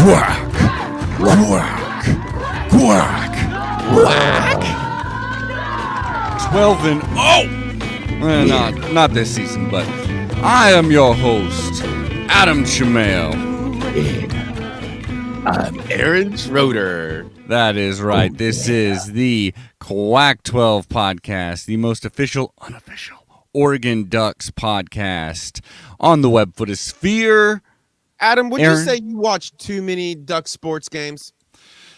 Quack! Quack! Quack! Quack! 12 and not this season, but I am your host, Adam Chamel. I'm Aaron Schroeder. That is right. This is the Quack 12 podcast, the most official, unofficial Oregon Ducks podcast on the web footosphere. Adam, would you say you watch too many Duck sports games?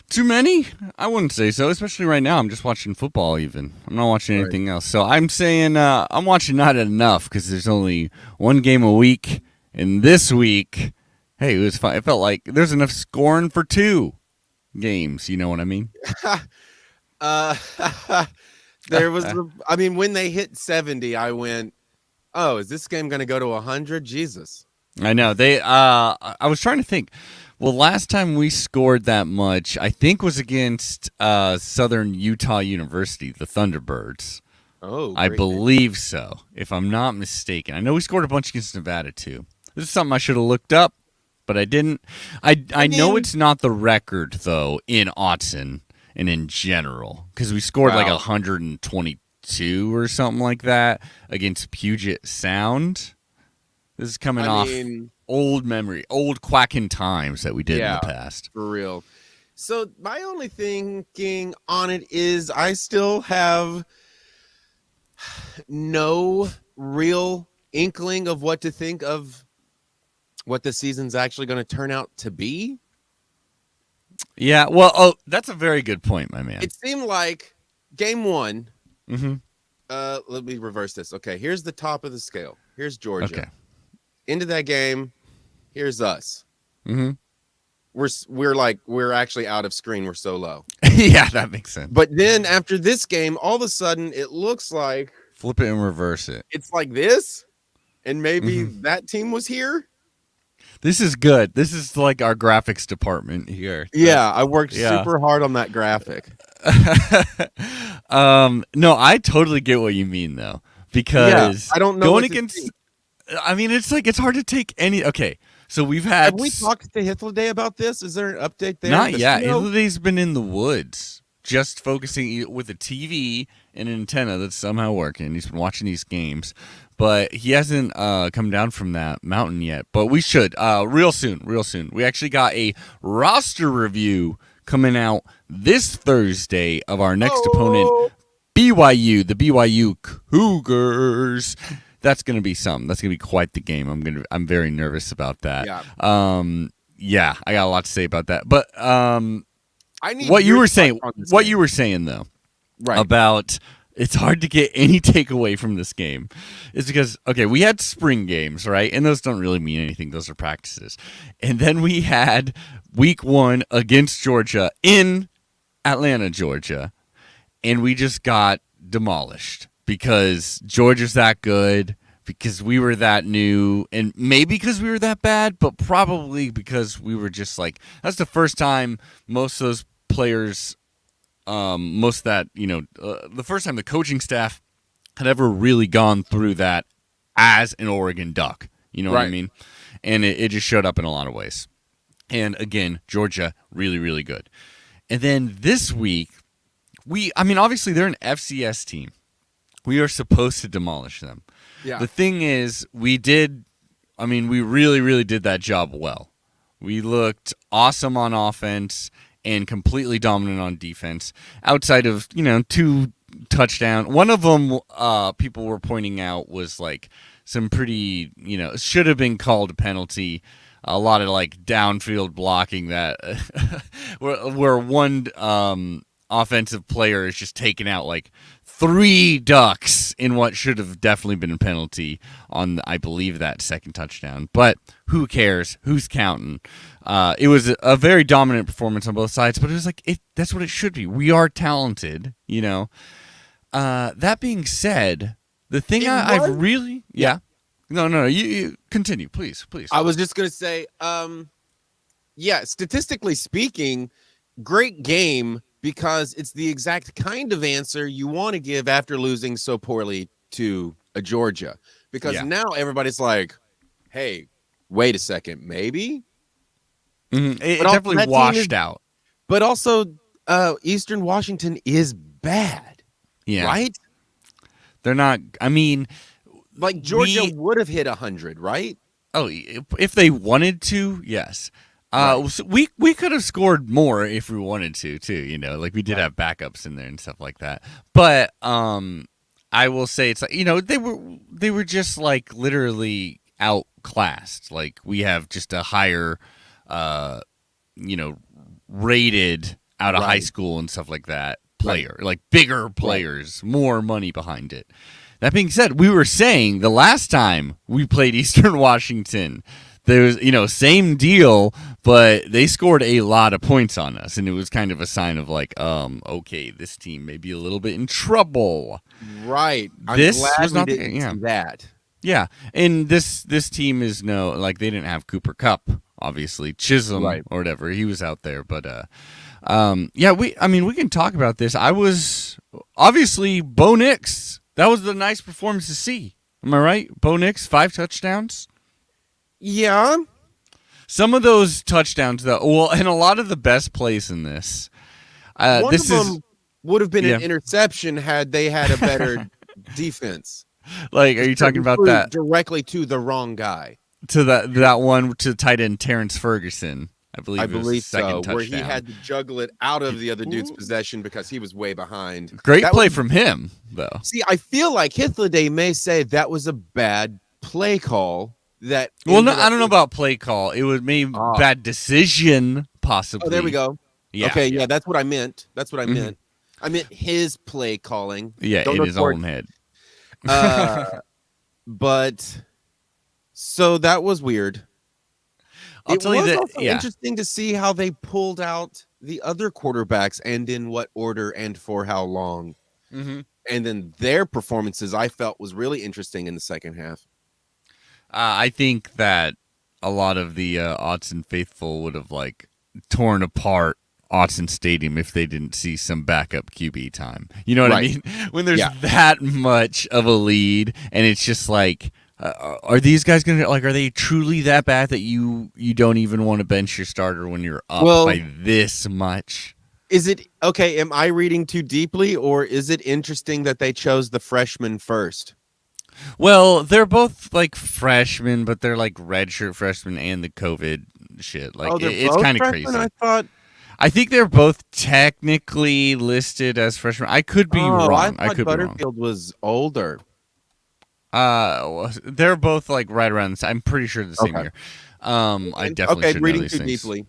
Too many? I wouldn't say so, especially right now. I'm just watching football even. I'm not watching anything else. So I'm saying I'm watching not enough because there's only one game a week. And this week, hey, it was fun. It felt like there's enough scoring for 2 games. You know what I mean? There was, when they hit 70, I went, oh, is this game going to go to 100? Jesus. I know. I was trying to think. Well, last time we scored that much, I think, was against Southern Utah University, the Thunderbirds. Oh, I believe so, if I'm not mistaken. I know we scored a bunch against Nevada, too. This is something I should have looked up, but I didn't. I know it's not the record, though, in Autzen and in general, because we scored like 122 or something like that against Puget Sound. This is coming off old memory, old quacking times that we did in the past. For real. So my only thinking on it is I still have no real inkling of what to think of what the season's actually going to turn out to be. Yeah, well, that's a very good point, my man. It seemed like game 1. Mm-hmm. Let me reverse this. Okay, here's the top of the scale. Here's Georgia. Okay. Into that game, here's us. Mm-hmm. We're actually out of screen. We're so low. Yeah, that makes sense. But then after this game, all of a sudden it looks like flip it and reverse it. It's like this, and maybe that team was here. This is good. This is like our graphics department here. Yeah, I worked super hard on that graphic. No, I totally get what you mean though, because I don't know going against. I mean, it's like it's hard to take any. Okay, so have we talked to Hitlerday about this? Is there an update there? Not yet. Hitleray's been in the woods, just focusing with a TV and an antenna that's somehow working. He's been watching these games, but he hasn't come down from that mountain yet. But we should real soon. We actually got a roster review coming out this Thursday of our next opponent, BYU, the BYU Cougars. That's gonna be something. That's gonna be quite the game. I'm very nervous about that. Yeah. I got a lot to say about that. But I need what you were saying though, right, about it's hard to get any takeaway from this game is because we had spring games, right? And those don't really mean anything. Those are practices. And then we had week 1 against Georgia in Atlanta, Georgia, and we just got demolished. Because Georgia's that good, because we were that new, and maybe because we were that bad, but probably because we were just like, that's the first time most of those players, the first time the coaching staff had ever really gone through that as an Oregon Duck. You know what I mean? And it just showed up in a lot of ways. And again, Georgia, really, really good. And then this week, obviously they're an FCS team. We are supposed to demolish them. Yeah. The thing is, we really, really did that job well. We looked awesome on offense and completely dominant on defense. Outside of, 2 touchdowns. One of them, people were pointing out, was like some pretty, should have been called a penalty. A lot of like downfield blocking that where one offensive player is just taking out like 3 Ducks in what should have definitely been a penalty on, I believe, that second touchdown. But who cares? Who's counting? It was a very dominant performance on both sides, but it was like, that's what it should be. We are talented, That being said, the thing I've really... Yeah. No, you continue, please. I was just going to say, statistically speaking, great game, because it's the exact kind of answer you want to give after losing so poorly to a Georgia. Because now everybody's like, hey, wait a second, maybe It But also definitely that team is, washed out. but also Eastern Washington is bad, Yeah, right? they're not. I mean, Like Georgia we. would have hit 100, right? Oh, if they wanted to, yes. Right. So we could have scored more if we wanted to too. Like we did Right. have backups in there and stuff like that. But I will say it's like they were just like literally outclassed. Like we have just a higher, uh, you know, rated out of high Right. school and stuff like that Right. player, like bigger Right. players, more money behind it. That being said, we were saying the last time we played Eastern Washington, there was, same deal, but they scored a lot of points on us, and it was kind of a sign of like, okay, this team may be a little bit in trouble. Right. I'm This glad was we not the didn't yeah. see that. Yeah, and this team is like they didn't have Cooper Cup, obviously Chisholm Right. or whatever, he was out there, but yeah, we can talk about this. I was obviously Bo Nix. That was the nice performance to see. Am I right? Bo Nix, 5 touchdowns. Yeah. Some of those touchdowns, though, well, and a lot of the best plays in this. One This of is them would have been an yeah. interception had they had a better defense. Like, are you talking about that Directly to the wrong guy? to that one to tight end Terrence Ferguson? I believe I it was the believe second so, where touchdown. he had to juggle it out of the other dude's possession because he was way behind. Great That play was, from him, though. see, I feel like Hythloday may say that was a bad play call. That Well, no, ended I up don't know about play call. It was maybe Ah. bad decision, possibly. Oh, there we go. Yeah, Okay, yeah. that's what I meant. That's what I Mhm. meant. I meant his play calling. Yeah, Don't in know his the word. own head. But so that was weird. I'll tell you that. Also Yeah, interesting to see how they pulled out the other quarterbacks and in what order and for how long. mm-hmm. And then their performances I felt was really interesting in the second half. I think that a lot of the Autzen faithful would have like torn apart Autzen Stadium if they didn't see some backup QB time. You know what I mean? When there's that much of a lead, and it's just like, are these guys gonna like? Are they truly that bad that you don't even want to bench your starter when you're up by this much? Is it okay? Am I reading too deeply, or is it interesting that they chose the freshman first? Well, they're both like freshmen, but they're like redshirt freshmen and the COVID shit. Like it's kind of crazy. I think they're both technically listed as freshmen. I could be wrong. I could Butterfield be wrong. Was older. They're both like right around. I'm pretty sure the same year. I definitely should reading know these too things. deeply.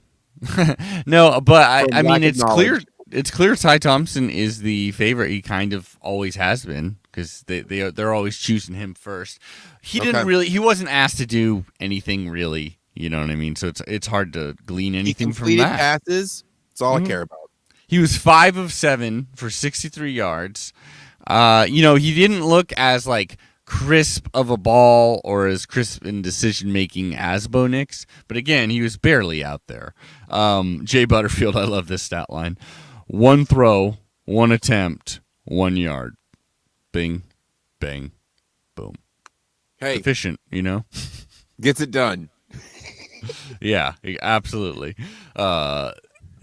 No, but I mean, it's clear. It's clear Ty Thompson is the favorite. He kind of always has been because they're always choosing him first. He didn't really. He wasn't asked to do anything really. You know what I mean? So it's hard to glean anything from that. Passes. That's all I care about. He was 5 of 7 for 63 yards. He didn't look as like crisp of a ball or as crisp in decision making as Bo Nix, but again, he was barely out there. Jay Butterfield, I love this stat line: 1 throw, 1 attempt, 1 yard. Bing, bang, boom. Hey, efficient, gets it done. Yeah, absolutely.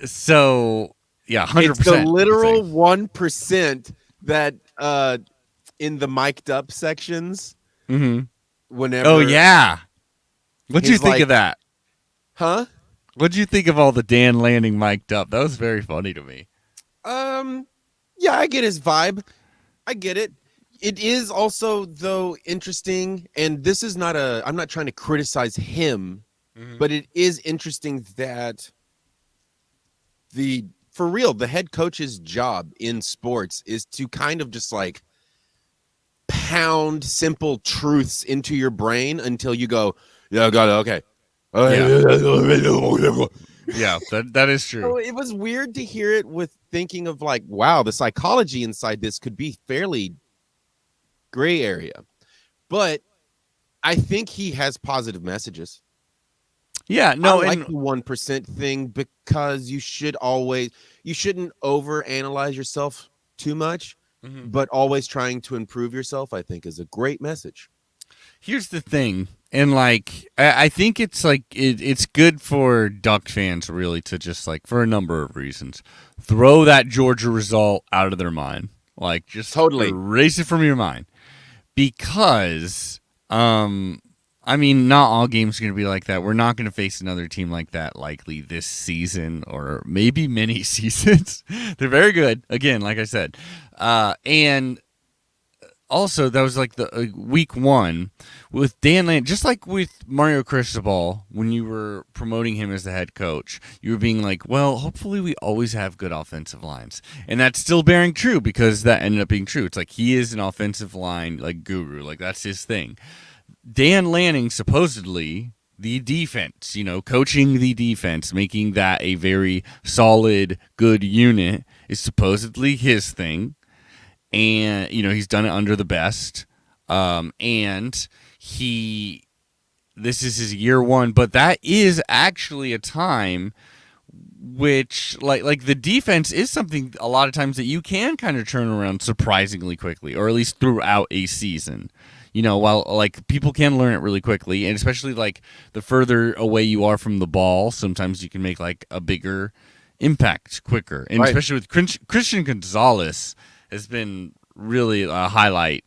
So yeah, 100%. It's the literal 1% that in the mic'd up sections. Mm-hmm. Whenever. Oh yeah. What'd you think of that? Huh? What'd you think of all the Dan Lanning mic'd up? That was very funny to me. Yeah, I get his vibe. I get it. It is also though interesting, and this is not I'm not trying to criticize him, but it is interesting that for real, the head coach's job in sports is to kind of just like pound simple truths into your brain until you go, yeah, got it, okay. Yeah, that is true. So it was weird to hear it with thinking of like, wow, the psychology inside this could be fairly gray area. But I think he has positive messages. Yeah, no, I like the 1% thing because you shouldn't overanalyze yourself too much, but always trying to improve yourself, I think, is a great message. Here's the thing, And like, I think it's like it's good for Duck fans really to just like for a number of reasons throw that Georgia result out of their mind, like just Totally. erase it from your mind because I mean, not all games are going to be like that. We're not going to face another team like that likely this season or maybe many seasons. They're very good. Again, like I said. And also, that was like the week one with Dan Land, just like with Mario Cristobal, when you were promoting him as the head coach, you were being like, well, hopefully we always have good offensive lines. And that's still bearing true because that ended up being true. It's like he is an offensive line like guru. Like that's his thing. Dan Lanning, supposedly, the defense, coaching the defense, making that a very solid, good unit is supposedly his thing. And, he's done it under the best. And this is his year one, but that is actually a time which like the defense is something a lot of times that you can kind of turn around surprisingly quickly, or at least throughout a season. While like people can learn it really quickly, and especially like the further away you are from the ball, sometimes you can make like a bigger impact quicker. And especially with Christian Gonzalez has been really a highlight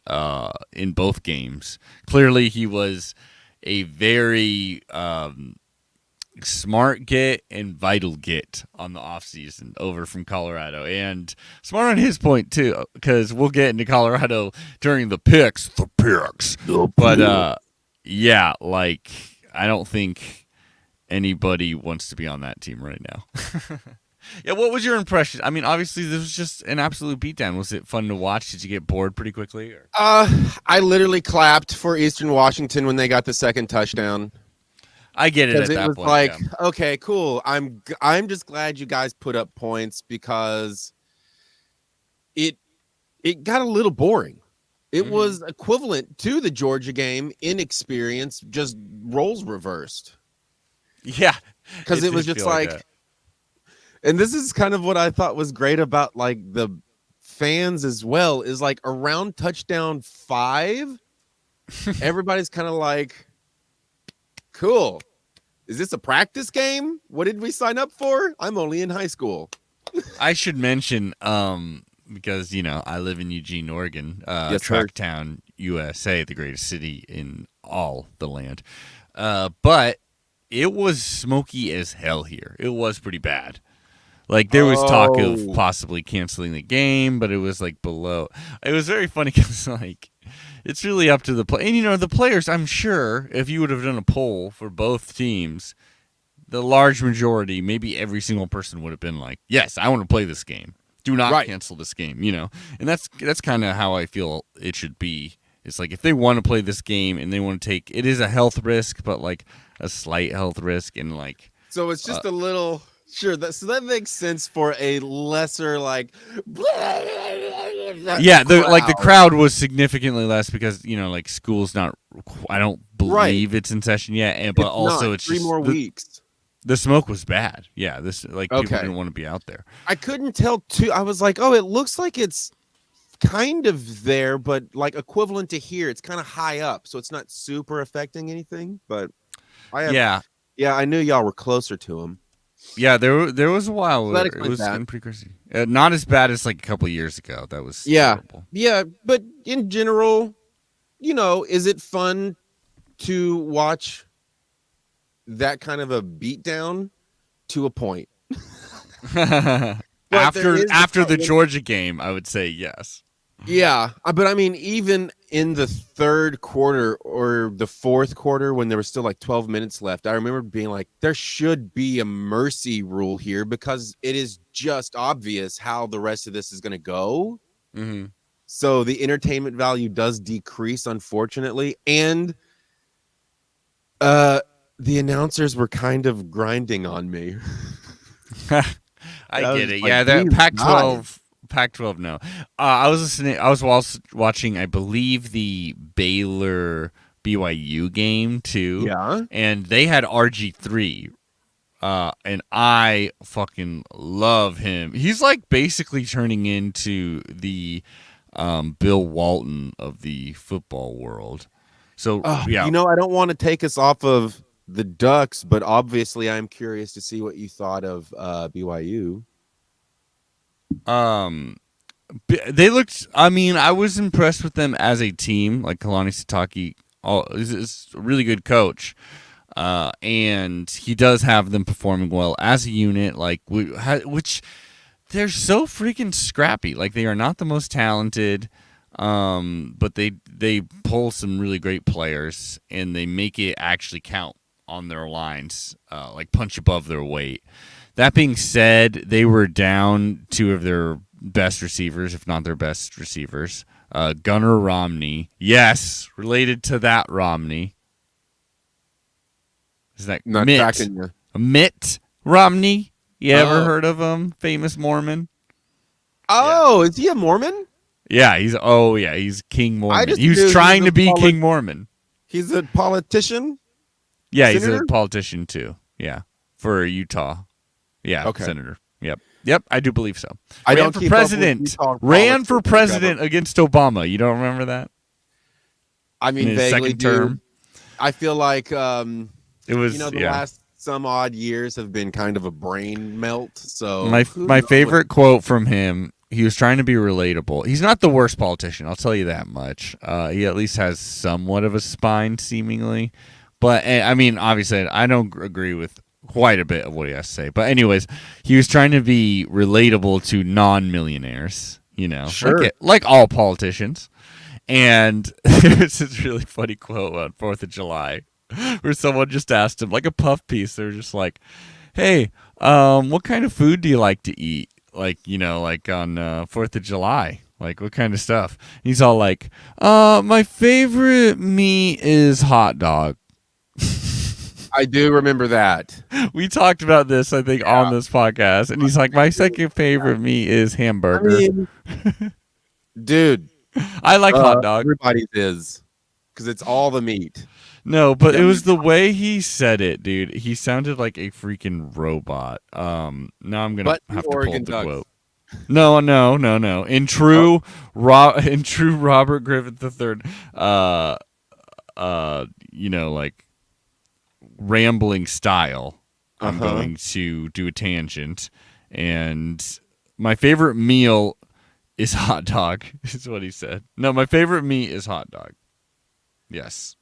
in both games. Clearly, he was a very smart get and vital get on the offseason over from Colorado, and smart on his point too, because we'll get into Colorado during the picks. But yeah, like I don't think anybody wants to be on that team right now. Yeah, what was your impression? I mean, obviously this was just an absolute beatdown. Was it fun to watch? Did you get bored pretty quickly? Or? I literally clapped for Eastern Washington when they got the second touchdown. I get it at that was point. Like, okay, cool. I'm just glad you guys put up points because it got a little boring. It was equivalent to the Georgia game in experience, just roles reversed. Yeah, because it was just like and this is kind of what I thought was great about like the fans as well, is like around touchdown 5, everybody's kind of like, cool. Is this a practice game? What did we sign up for? I'm only in high school. I should mention, because, I live in Eugene, Oregon, Tracktown, USA, the greatest city in all the land. But it was smoky as hell here. It was pretty bad. Like, there was talk of possibly canceling the game, but it was, like, below. It was very funny because, like, it's really up to the play. And, the players, I'm sure, if you would have done a poll for both teams, the large majority, maybe every single person would have been like, yes, I want to play this game. Do not cancel this game, And that's kind of how I feel it should be. It's like if they want to play this game and they want to take, it is a health risk, but, like, a slight health risk. And, like. So it's just a little. Sure, so that makes sense for a lesser like. Yeah, the crowd was significantly less because like school's not. I don't believe it's in session yet, but also it's 3 more weeks. The smoke was bad. Yeah, people didn't want to be out there. I couldn't tell too. I was like, oh, it looks like it's kind of there, but like equivalent to here. It's kind of high up, so it's not super affecting anything. But I knew y'all were closer to them. Yeah, there was a while where it was pretty crazy. Not as bad as like a couple of years ago. That was terrible. Yeah, but in general, is it fun to watch that kind of a beatdown to a point? after the Georgia game, I would say yes. Yeah, but I mean, even in the third quarter or the fourth quarter, when there was still like 12 minutes left, I remember being like, there should be a mercy rule here because it is just obvious how the rest of this is going to go. Mm-hmm. So the entertainment value does decrease, unfortunately. And the announcers were kind of grinding on me. I get it. Like, yeah, that Pac-12, no. I was listening. I was watching, I believe, the Baylor BYU game too. Yeah, and they had RG3, and I fucking love him. He's like basically turning into the Bill Walton of the football world. So yeah, I don't want to take us off of the Ducks, but obviously I'm curious to see what you thought of BYU. um, they looked. I mean, I was impressed with them as a team. Like Kalani Sitake, is a really good coach. And he does have them performing well as a unit, like which they're so freaking scrappy. Like they are not the most talented, but they pull some really great players and they make it actually count on their lines, like punch above their weight. That being said, they were down two of their best receivers, if not their best receivers. Gunnar Romney, yes, related to that Romney. Is that Not Mitt? tracking you. Mitt Romney? You ever heard of him? Famous Mormon? Oh, is he a Mormon? Yeah, he's King Mormon. He was knew trying to be King Mormon. He's a politician? Yeah, Senator? he's a politician too. Yeah, for Utah. Yeah, Okay. senator. Yep, I do believe so. I Ran don't for keep up with president. Utah Ran for politics, president against Obama. You don't remember that? I mean, In his vaguely second term. I feel like It was the last some odd years have been kind of a brain melt. So my favorite quote from him. He was trying to be relatable. He's not the worst politician, I'll tell you that much. He at least has somewhat of a spine, seemingly. But I mean, obviously, I don't agree with quite a bit of what he has to say. But anyways, he was trying to be relatable to non-millionaires. Sure. like all politicians. And it's this really funny quote on 4th of July where someone just asked him, like a puff piece, they're just like, hey, what kind of food do you like to eat? Like, like on 4th of July. Like, what kind of stuff? And he's all like, my favorite meat is hot dog. I do remember that. We talked about this, I think, on this podcast. And he's like, my second favorite meat is hamburger. I mean, dude. I like hot dog. Everybody's is. Because it's all the meat. No, but it was the way he said it, dude. He sounded like a freaking robot. Now I'm gonna have to pull up the quote. No. In true Robert Griffith III, like rambling style, I'm going to do a tangent, and my favorite meal is hot dog. Is what he said. No, my favorite meat is hot dog. Yes.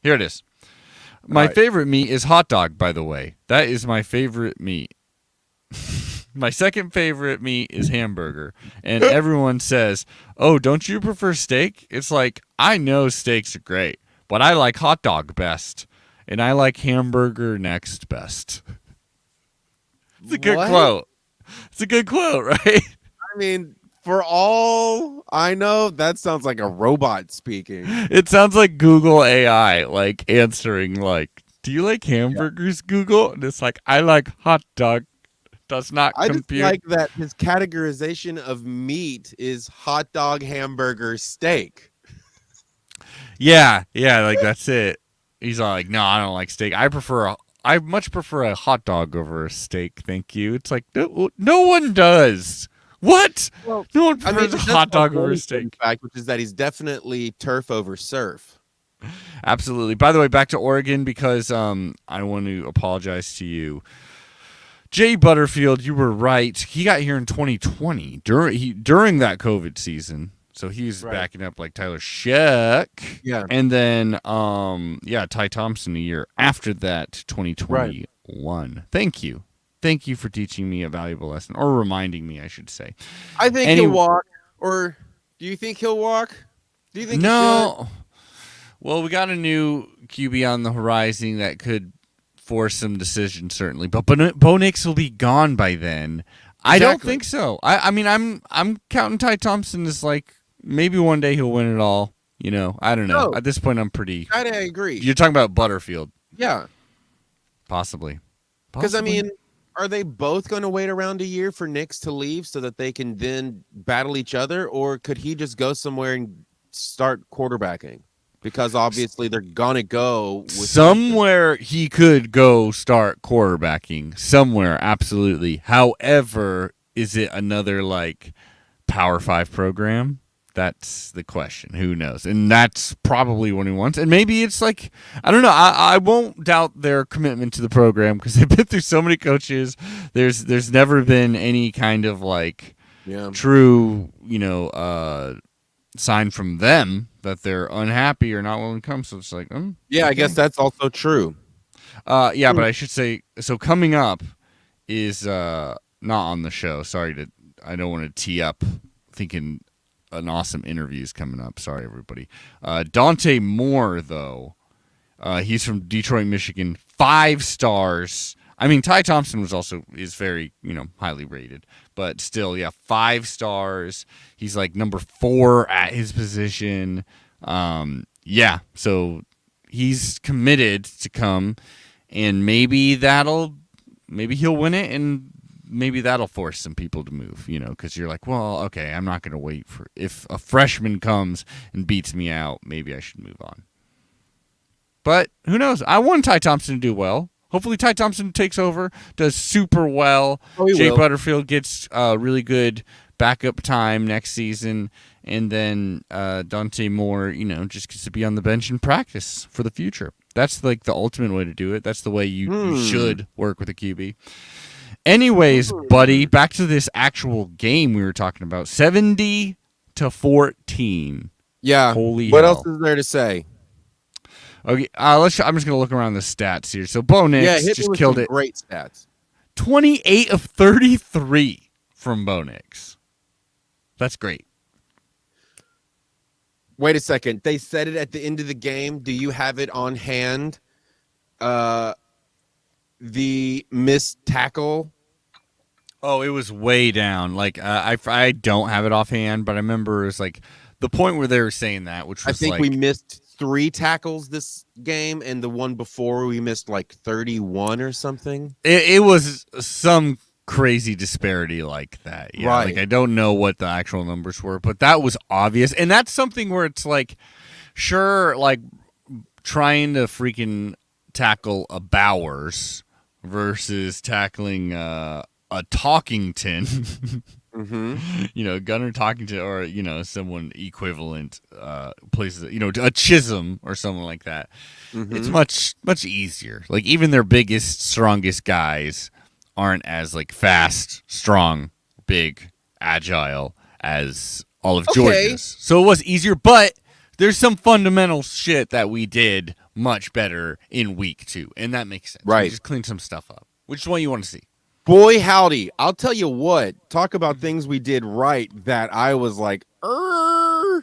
Here it is. My favorite meat is hot dog, by the way. That is my favorite meat. My second favorite meat is hamburger. And everyone says, oh, don't you prefer steak? It's like, I know steaks are great, but I like hot dog best. And I like hamburger next best. It's a good quote. It's a good quote, right? I mean, for all I know, that sounds like a robot speaking. It sounds like Google AI, like answering, like, do you like hamburgers, Google? And it's like, I like hot dog. Does not compute. I just like that his categorization of meat is hot dog, hamburger, steak. Yeah, like that's it. He's all like, no, I don't like steak. I much prefer a hot dog over a steak. Thank you. It's like no one does. What? Well, no one prefers a hot dog over a steak. In fact, which is that he's definitely turf over surf. Absolutely. By the way, back to Oregon because I want to apologize to you. Jay Butterfield, you were right. He got here in 2020 during that COVID season. So he's backing up like Tyler Sheck. Yeah. And then Ty Thompson a year after that, 2021. Right. Thank you. Thank you for teaching me a valuable lesson, or reminding me, I should say. I think he'll walk. Or do you think he'll walk? Do you think no? Well, we got a new QB on the horizon that could force some decisions, certainly. But Bo Nix will be gone by then. Exactly. I don't think so. I mean, I'm counting Ty Thompson as like maybe one day he'll win it all. I don't know. At this point, I'm pretty. I agree. You're talking about Butterfield. Yeah. Possibly. Because, I mean, are they both going to wait around a year for Nix to leave so that they can then battle each other? Or could he just go somewhere and start quarterbacking? Because obviously they're going to go with somewhere he could go start quarterbacking. Somewhere, absolutely. However, is it another like Power 5 program? That's the question. Who knows? And that's probably what he wants. And maybe it's like, I don't know. I won't doubt their commitment to the program because they've been through so many coaches. There's never been any kind of like true, sign from them that they're unhappy or not willing to come. So it's like, I guess that's also true. But I should say, so coming up is not on the show. Sorry I don't want to tee up thinking an awesome interview is coming up. Sorry, everybody. Dante Moore, though, he's from Detroit, Michigan. 5 stars. I mean, Ty Thompson is very, highly rated, but still, 5 stars. He's like number 4 at his position. So he's committed to come, and maybe he'll win it, and maybe that'll force some people to move, because you're like, well, okay, I'm not going to wait for, if a freshman comes and beats me out, maybe I should move on. But who knows? I want Ty Thompson to do well. Hopefully Ty Thompson takes over, does super well. Jay Butterfield gets really good backup time next season, and then Dante Moore, just gets to be on the bench and practice for the future. That's like the ultimate way to do it. That's the way you should work with a QB. Anyways, buddy, back to this actual game we were talking about. 70-14. Yeah. Holy what hell. else is there to say? Okay, I'm just going to look around the stats here. So Bo Nix just killed it. Great stats. 28 of 33 from Bo Nix. That's great. Wait a second. They said it at the end of the game. Do you have it on hand? The missed tackle. Oh, it was way down. Like I don't have it offhand, but I remember it was like the point where they were saying that, which was I think we missed 3 tackles this game, and the one before we missed like 31 or something. It was some crazy disparity like that. Yeah, right. Like I don't know what the actual numbers were, but that was obvious, and that's something where it's like, sure, like trying to freaking tackle a Bowers versus tackling a Talkington. Gunnar Talkington, or someone equivalent places, a Chisholm or someone like that. It's much easier. Like even their biggest, strongest guys aren't as like fast, strong, big, agile as all of Georgia's. So it was easier, but there's some fundamental shit that we did much better in week 2, and that makes sense. Right. We just clean some stuff up. Which one you want to see? Boy, howdy. I'll tell you what. Talk about things we did right that I was like, were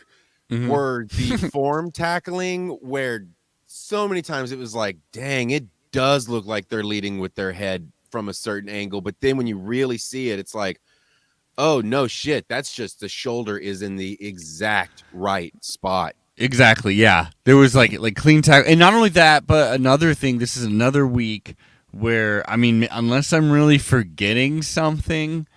the form tackling, where so many times it was like, dang, it does look like they're leading with their head from a certain angle. But then when you really see it, it's like, oh, no shit. That's just the shoulder is in the exact right spot. Exactly, yeah. There was like clean tackle. And not only that, but another thing, this is another week where, I mean, unless I'm really forgetting something,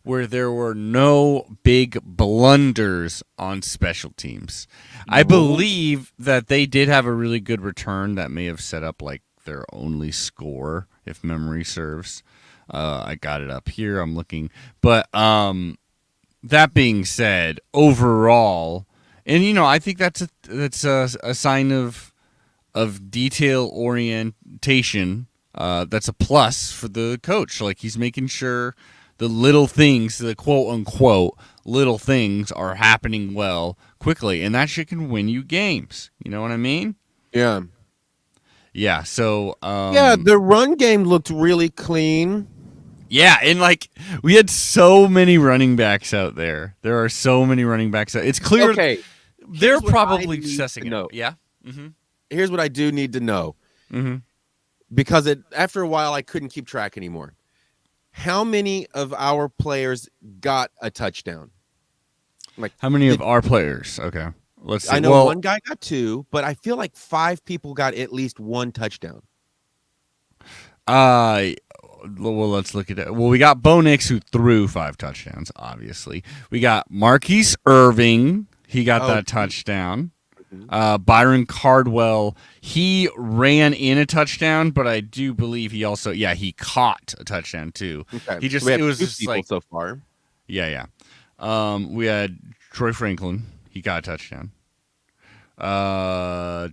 where there were no big blunders on special teams. I believe that they did have a really good return that may have set up like their only score, if memory serves. I got it up here. I'm looking. But that being said, overall, and I think that's a sign of detail orientation. That's a plus for the coach. Like he's making sure the little things, the quote unquote little things, are happening well quickly, and that shit can win you games. You know what I mean? Yeah. Yeah. So the run game looked really clean. Yeah, and like we had so many running backs out there. There are so many running backs out. It's clear. Okay. They're probably assessing it. Yeah. Here's what I do need to know. Because after a while I couldn't keep track anymore. How many of our players got a touchdown? Like how many of our players? Okay. Let's see. I know one guy got 2, but I feel like 5 people got at least 1 touchdown. Well, let's look at it. Well, we got Bo Nix, who threw 5 touchdowns, obviously. We got Marquise Irving. He got that touchdown. Byron Cardwell, he ran in a touchdown, but I do believe he also, he caught a touchdown too. Okay. It was just like so far. Yeah. We had Troy Franklin, He got a touchdown. Oh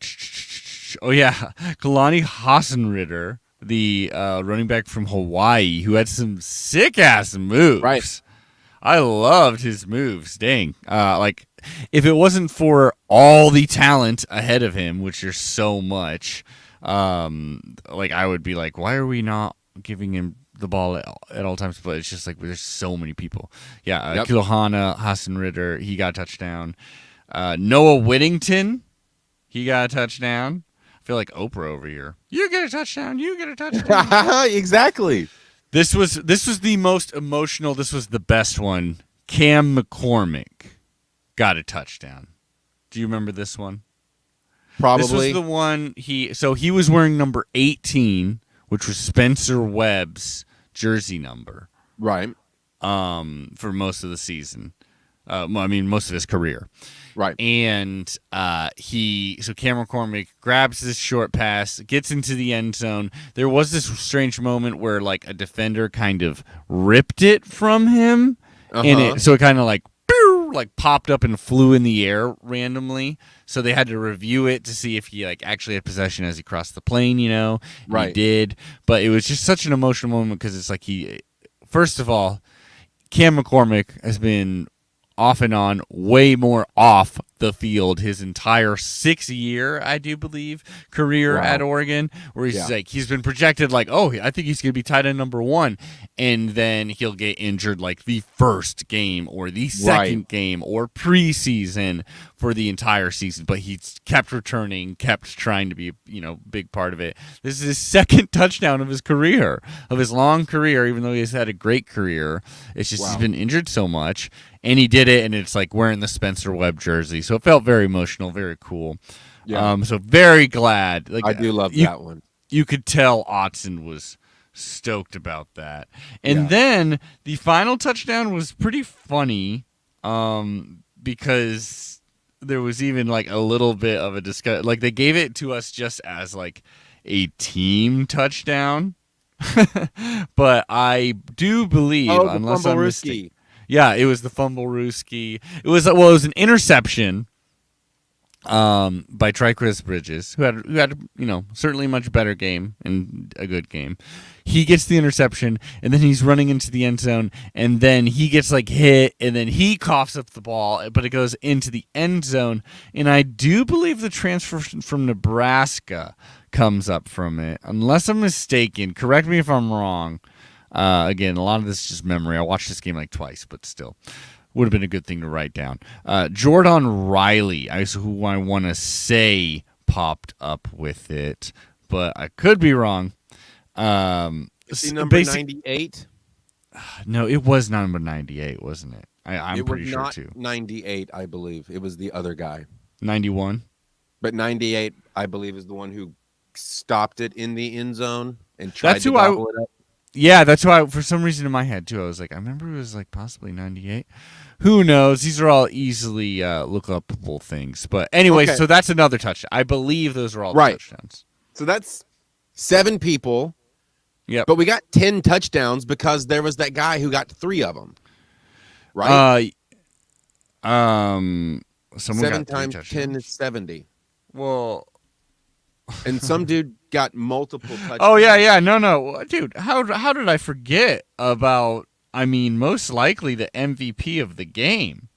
yeah, Kalani Hassenritter, the running back from Hawaii, who had some sick ass moves. Right. I loved his moves. Dang. Like if it wasn't for all the talent ahead of him, which there's so much, like I would be like, why are we not giving him the ball at all times? But it's just like there's so many people. Yeah, Yep. Kilhana Hassenritter, he got a touchdown. Noah Whittington, he got a touchdown. I feel like Oprah over here. You get a touchdown. You get a touchdown. Exactly. This was the most emotional. This was the best one. Cam McCormick got a touchdown. Do you remember this one? Probably. This was the one he was wearing number 18, which was Spencer Webb's jersey number. Right. For most of the season. Most of his career. Right. And Cam McCormick grabs this short pass, gets into the end zone. There was this strange moment where like a defender kind of ripped it from him, and it kind of like popped up and flew in the air randomly. So they had to review it to see if he like actually had possession as he crossed the plane. Right. He did, but it was just such an emotional moment because it's like first of all, Cam McCormick has been off and on, way more off the field his entire 6-year, I do believe, career at Oregon, where he's been projected like, oh, I think he's going to be tight end number 1, and then he'll get injured like the first game or the second game or preseason for the entire season, but he's kept returning, kept trying to be, big part of it. This is his second touchdown of his career, of his long career, even though he's had a great career. It's just he's been injured so much. And he did it, and it's like wearing the Spencer Webb jersey. So it felt very emotional, very cool. Yeah. So very glad. Like, I do love that one. You could tell Autzen was stoked about that. And then the final touchdown was pretty funny because there was even like a little bit of a discussion. Like they gave it to us just as like a team touchdown. But I do believe, unless I'm mistaken. Yeah, it was the fumble-rooski. It was an interception by Triquez Bridges, who had certainly a much better game and a good game. He gets the interception, and then he's running into the end zone, and then he gets like hit, and then he coughs up the ball, but it goes into the end zone. And I do believe the transfer from Nebraska comes up from it, unless I'm mistaken. Correct me if I'm wrong. Again, a lot of this is just memory. I watched this game like twice, but still would have been a good thing to write down. Jordan Riley, who I want to say popped up with it, but I could be wrong. Is he number 98? No, it was number 98, wasn't it? I'm pretty sure too. It was not 98, I believe. It was the other guy. 91? But 98, I believe, is the one who stopped it in the end zone and tried to gobble it up. Yeah, that's why for some reason in my head too, I was like, I remember it was like possibly 98. Who knows? These are all easily look-upable things. But anyway, so that's another touchdown. I believe those are all touchdowns. So that's 7 people. Yep. But we got 10 touchdowns because there was that guy who got 3 of them. Right? Someone 7 got times 3 10 is 70. Well, and some dude got multiple touchdowns. Oh yeah, no, dude. How did I forget about? Most likely the MVP of the game,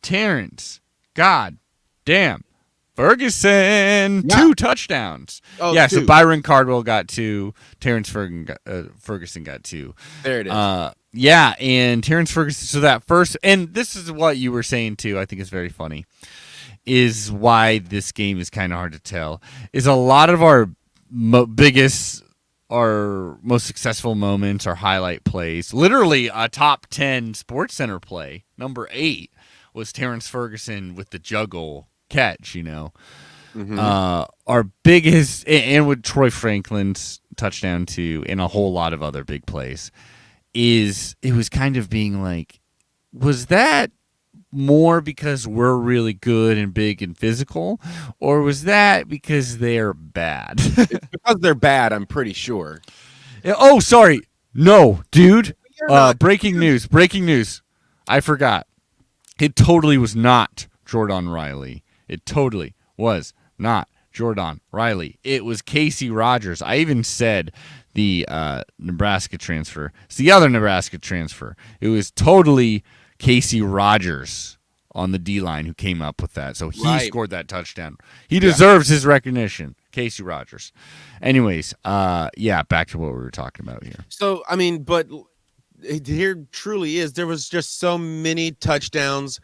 Terrence. God damn, Ferguson, 2 touchdowns. Oh, yeah, 2. So Byron Cardwell got 2. Terrence Ferguson got 2. There it is. Yeah, and Terrence Ferguson. So that first, and this is what you were saying too. I think it's very funny. Is why this game is kind of hard to tell. Is a lot of our biggest, our most successful moments, our highlight plays. Literally a top 10 Sports Center play, number 8, was Terrence Ferguson with the juggle catch. Our biggest, and with Troy Franklin's touchdown too, and a whole lot of other big plays. It was kind of being like, was that more because we're really good and big and physical, or was that because they're bad? It's because they're bad, I'm pretty sure. Oh, sorry. No, dude. Breaking news. I forgot. It totally was not Jordan Riley. It totally was not Jordan Riley. It was Casey Rogers. I even said the Nebraska transfer. It's the other Nebraska transfer. It was totally Casey Rogers on the D-line who came up with that. So he scored that touchdown. He deserves his recognition. Casey Rogers. Anyways, back to what we were talking about here. So, I mean, but here truly is. There was just so many touchdowns.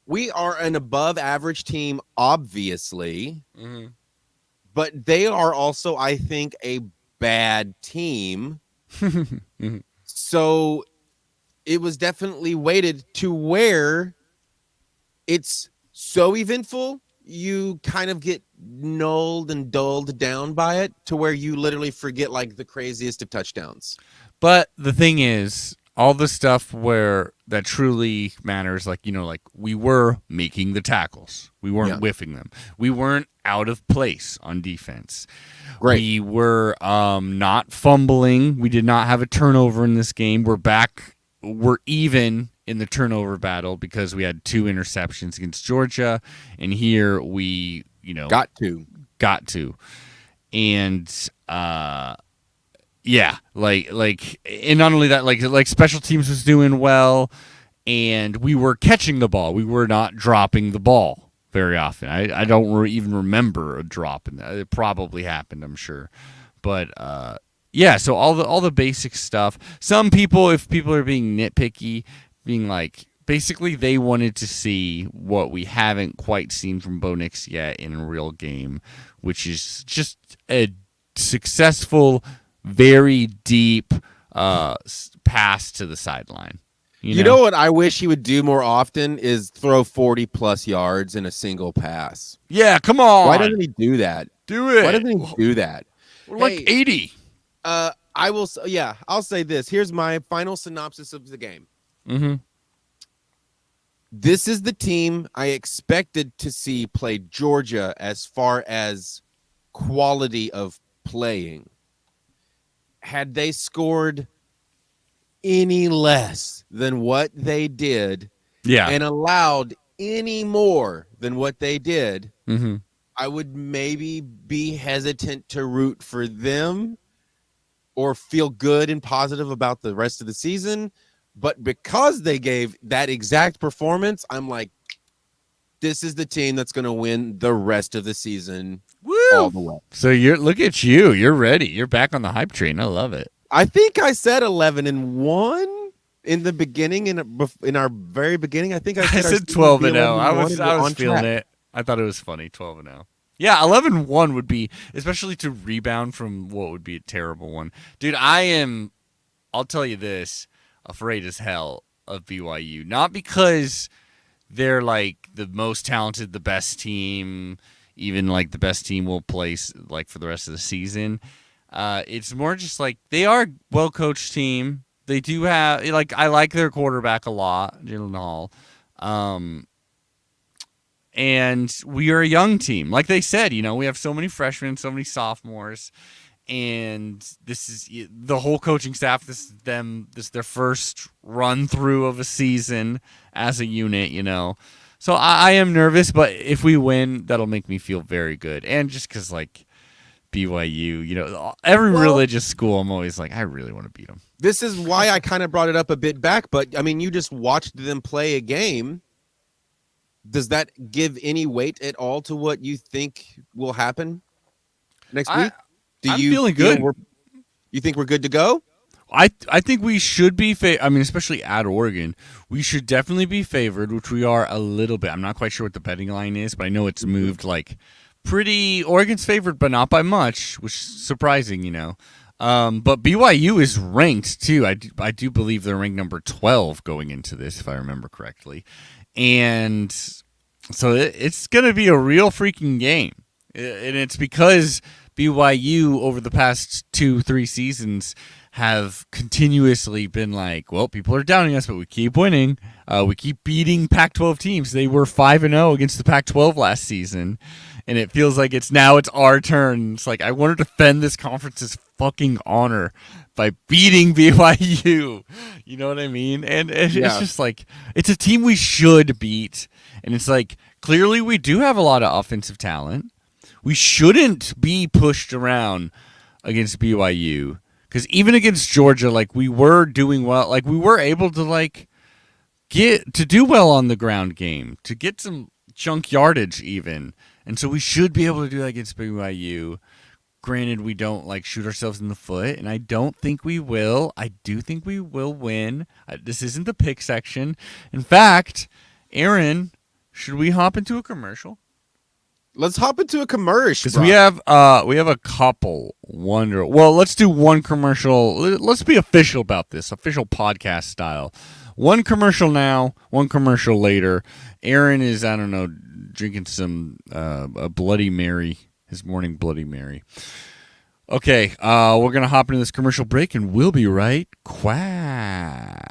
We are an above average team, obviously. Mm-hmm. But they are also, I think, a bad team. Mm-hmm. So it was definitely weighted to where it's so eventful, you kind of get nulled and dulled down by it to where you literally forget like the craziest of touchdowns. But the thing is, all the stuff where that truly matters, like, like we were making the tackles. We weren't whiffing them. We weren't out of place on defense. Right. We were not fumbling. We did not have a turnover in this game. We're even in the turnover battle because we had 2 interceptions against Georgia, and here we, got to. And and not only that, like special teams was doing well, and we were catching the ball. We were not dropping the ball very often. I don't even remember a drop in that. It probably happened, I'm sure, but so all the basic stuff. Some people, if people are being nitpicky, being like, basically they wanted to see what we haven't quite seen from Bo Nix yet in a real game, which is just a successful, very deep pass to the sideline. You know what I wish he would do more often is throw 40+ yards in a single pass. Yeah, come on. Why doesn't he do that? Do it. Why doesn't he do that? We're like 80. I'll say this. Here's my final synopsis of the game. Mm-hmm. This is the team I expected to see play Georgia as far as quality of playing. Had they scored any less than what they did, and allowed any more than what they did, mm-hmm. I would maybe be hesitant to root for them or feel good and positive about the rest of the season. But because they gave that exact performance, I'm like, this is the team that's going to win the rest of the season. Woo! All the way. So look at you. You're ready. You're back on the hype train. I love it. I think I said 11-1 in the beginning, in our very beginning. I think I said 12-0. I was feeling it. I thought it was funny. 12-0. Yeah, 11-1 would be, especially to rebound from what would be a terrible one. Dude, I'll tell you this, afraid as hell of BYU. Not because they're like the most talented, the best team, even like the best team will play like for the rest of the season. It's more just like they are a well-coached team. They do have, like, I like their quarterback a lot, Jalen Hall. And we are a young team. Like they said, we have so many freshmen, so many sophomores. And this is the whole coaching staff. This is their first run through of a season as a unit, So I am nervous, but if we win, that'll make me feel very good. And just because, like, BYU, every religious school, I'm always like, I really want to beat them. This is why I kind of brought it up a bit back. But, I mean, you just watched them play a game. Does that give any weight at all to what you think will happen next week? I'm feeling good. You think we're good to go? I think we should be especially at Oregon, we should definitely be favored, which we are a little bit. I'm not quite sure what the betting line is, but I know it's moved like pretty. Oregon's favored, but not by much, which is surprising, But BYU is ranked too. I do believe they're ranked number 12 going into this, if I remember correctly, and so it's going to be a real freaking game, and it's because BYU over the past 2-3 seasons have continuously been like, well, people are doubting us, but we keep winning. We keep beating Pac-12 teams. They were 5-0 against the Pac-12 last season, and it feels like it's our turn. It's like I want to defend this conference's fucking honor by beating BYU. You know what I mean? And it's just like it's a team we should beat, and it's like clearly we do have a lot of offensive talent. We shouldn't be pushed around against BYU because even against Georgia, like we were doing well, like we were able to like get to do well on the ground game, to get some chunk yardage even, and so we should be able to do that against BYU. Granted, we don't like shoot ourselves in the foot, and I don't think we will. I do think we will win. This isn't the pick section. In fact, Aaron, should we hop into a commercial? Let's hop into a commercial. Because we have a couple let's do one commercial. Let's be official about this, official podcast style. One commercial now, one commercial later. Aaron is, I don't know, drinking some a Bloody Mary, his morning Bloody Mary. Okay, we're gonna hop into this commercial break, and we'll be right quack.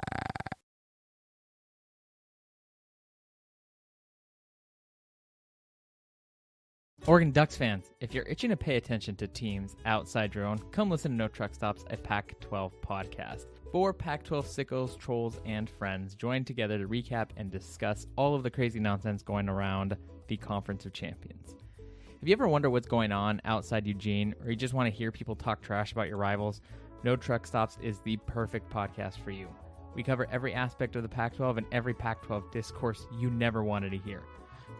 Oregon Ducks fans, if you're itching to pay attention to teams outside your own, come listen to No Truck Stops, a Pac-12 podcast. 4 Pac-12 sickos, trolls, and friends join together to recap and discuss all of the crazy nonsense going around the Conference of Champions. If you ever wonder what's going on outside Eugene, or you just want to hear people talk trash about your rivals, No Truck Stops is the perfect podcast for you. We cover every aspect of the Pac-12 and every Pac-12 discourse you never wanted to hear.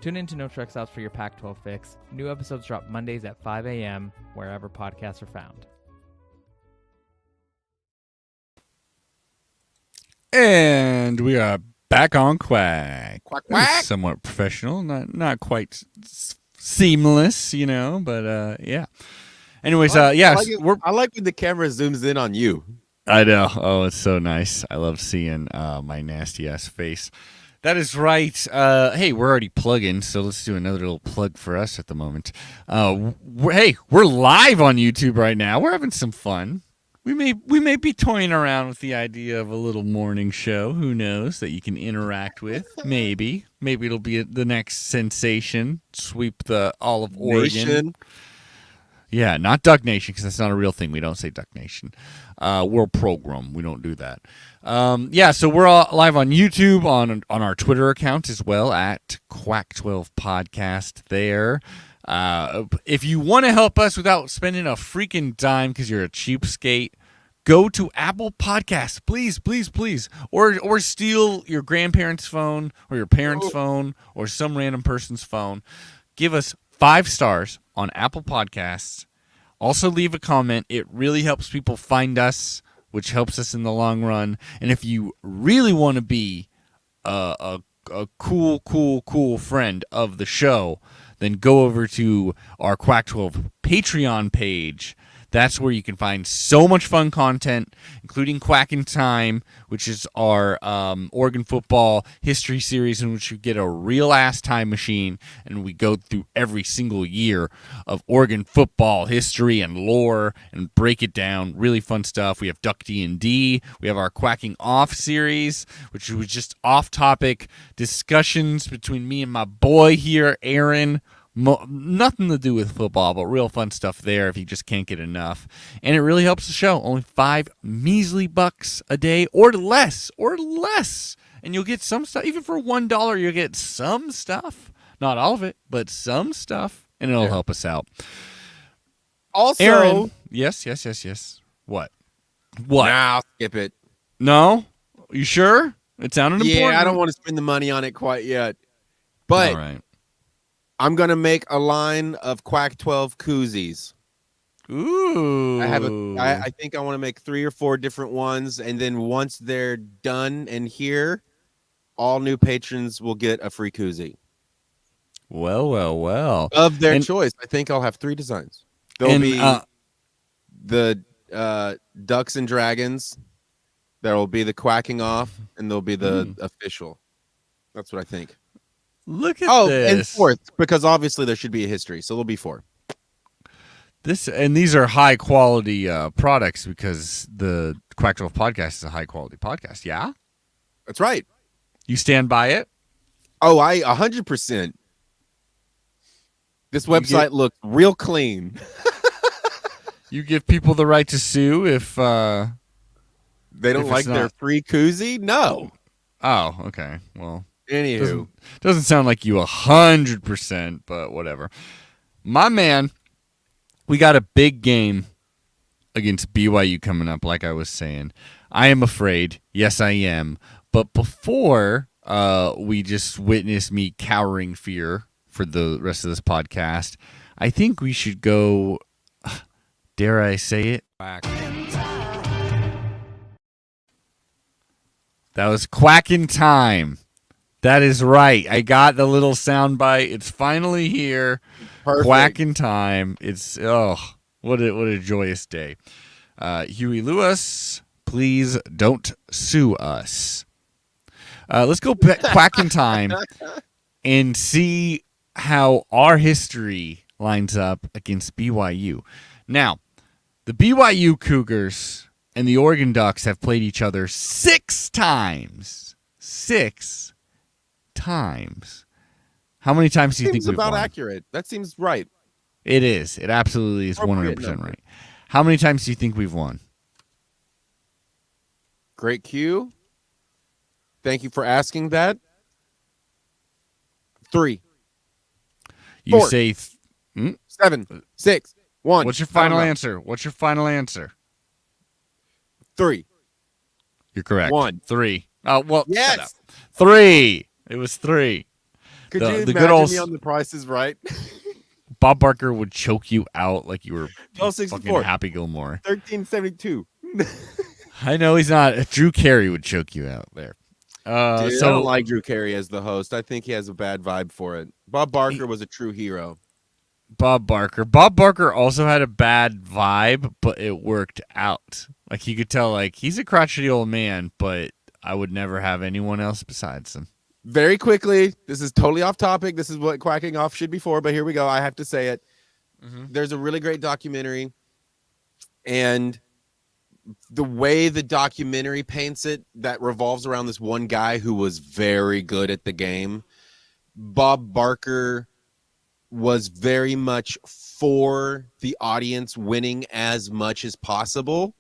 Tune in to No Truck Stops for your Pac-12 fix. New episodes drop Mondays at 5 a.m. wherever podcasts are found. And we are back on Quack. Quack, quack. Somewhat professional, not quite seamless, but yeah. Anyways, yeah, I like when the camera zooms in on you. I know. Oh, it's so nice. I love seeing my nasty ass face. That is right. Hey, we're already plugging, so let's do another little plug for us at the moment. We're live on YouTube right now. We're having some fun. We may be toying around with the idea of a little morning show. Who knows, that you can interact with? Maybe it'll be the next sensation. Sweep all of Oregon. Nation. Yeah, not Duck Nation, because that's not a real thing. We don't say Duck Nation. We're a program. We don't do that. Yeah, so we're all live on YouTube, on our Twitter account as well, at Quack12 Podcast there. If you want to help us without spending a freaking dime because you're a cheapskate, go to Apple Podcasts, please, please, please. Or steal your grandparents' phone or your parents' phone or some random person's phone. Give us 5 stars on Apple Podcasts. Also leave a comment. It really helps people find us, which helps us in the long run. And if you really want to be a cool friend of the show, then go over to our Quack12 Patreon page. That's where you can find so much fun content, including Quack in Time, which is our Oregon football history series in which you get a real-ass time machine, and we go through every single year of Oregon football history and lore and break it down. Really fun stuff. We have Duck D&D. We have our Quacking Off series, which was just off-topic discussions between me and my boy here, Aaron. Nothing to do with football, but real fun stuff there if you just can't get enough. And it really helps the show. Only $5 measly a day or less. And you'll get some stuff. Even for $1, you'll get some stuff. Not all of it, but some stuff. And it'll help us out. Also, Aaron, yes. What? Nah, skip it. No? You sure? It sounded important. Yeah, I don't want to spend the money on it quite yet. But all right. I'm going to make a line of Quack 12 koozies. Ooh. I think I want to make 3 or 4 different ones. And then once they're done and here, all new patrons will get a free koozie. Well. Of their choice. I think I'll have 3 designs. There'll be the Ducks and Dragons. There will be the Quacking Off. And there'll be the official. That's what I think. Look at this. And 4th, because obviously there should be a history, so there'll be 4. These are high quality products because the Quack 12 podcast is a high quality podcast. Yeah, that's right. You stand by it? Oh, 100%. This website looks real clean. You give people the right to sue if they don't like their free koozie? No. Oh, okay. Well. Anywho, Doesn't sound like you 100%, but whatever. My man, we got a big game against BYU coming up, like I was saying. I am afraid. Yes, I am. But before we just witness me cowering fear for the rest of this podcast, I think we should go, dare I say it, back. That was quacking time. That is right. I got the little sound bite. It's finally here. perfect. Quacking time. It's what a joyous day. Huey Lewis, please don't sue us. Let's go quacking time and see how our history lines up against BYU. Now, the BYU Cougars and the Oregon Ducks have played each other 6 times. 6 times. How many times do you think Seems we've about won? accurate. That seems right. It is. It absolutely is Appropriate 100% number. right. How many times do you think we've won? Great cue. Thank you for asking that. 3, You 4. say 7, 6, 1. what's your I don't final know. answer? What's your final answer? 3. You're correct. 1. 3. Oh, well, Yes. shut up. 3. It was 3. Could The- you the good imagine old me on The Price is Right? Bob Barker would choke you out like you were 1264. fucking Happy Gilmore. 1372. I know he's not. Drew Carey would choke you out there. Dude, I So don't like Drew Carey as the host. I think he has a bad vibe for it. Bob Barker was a true hero. Bob Barker also had a bad vibe, but it worked out. Like you could tell, like he's a crotchety old man, but I would never have anyone else besides him. Very quickly, this is totally off topic. This is what Quacking Off should be for, but here we go. I have to say it. There's a really great documentary, and the way the documentary paints it, that revolves around this one guy who was very good at the game. Bob Barker was very much for the audience winning as much as possible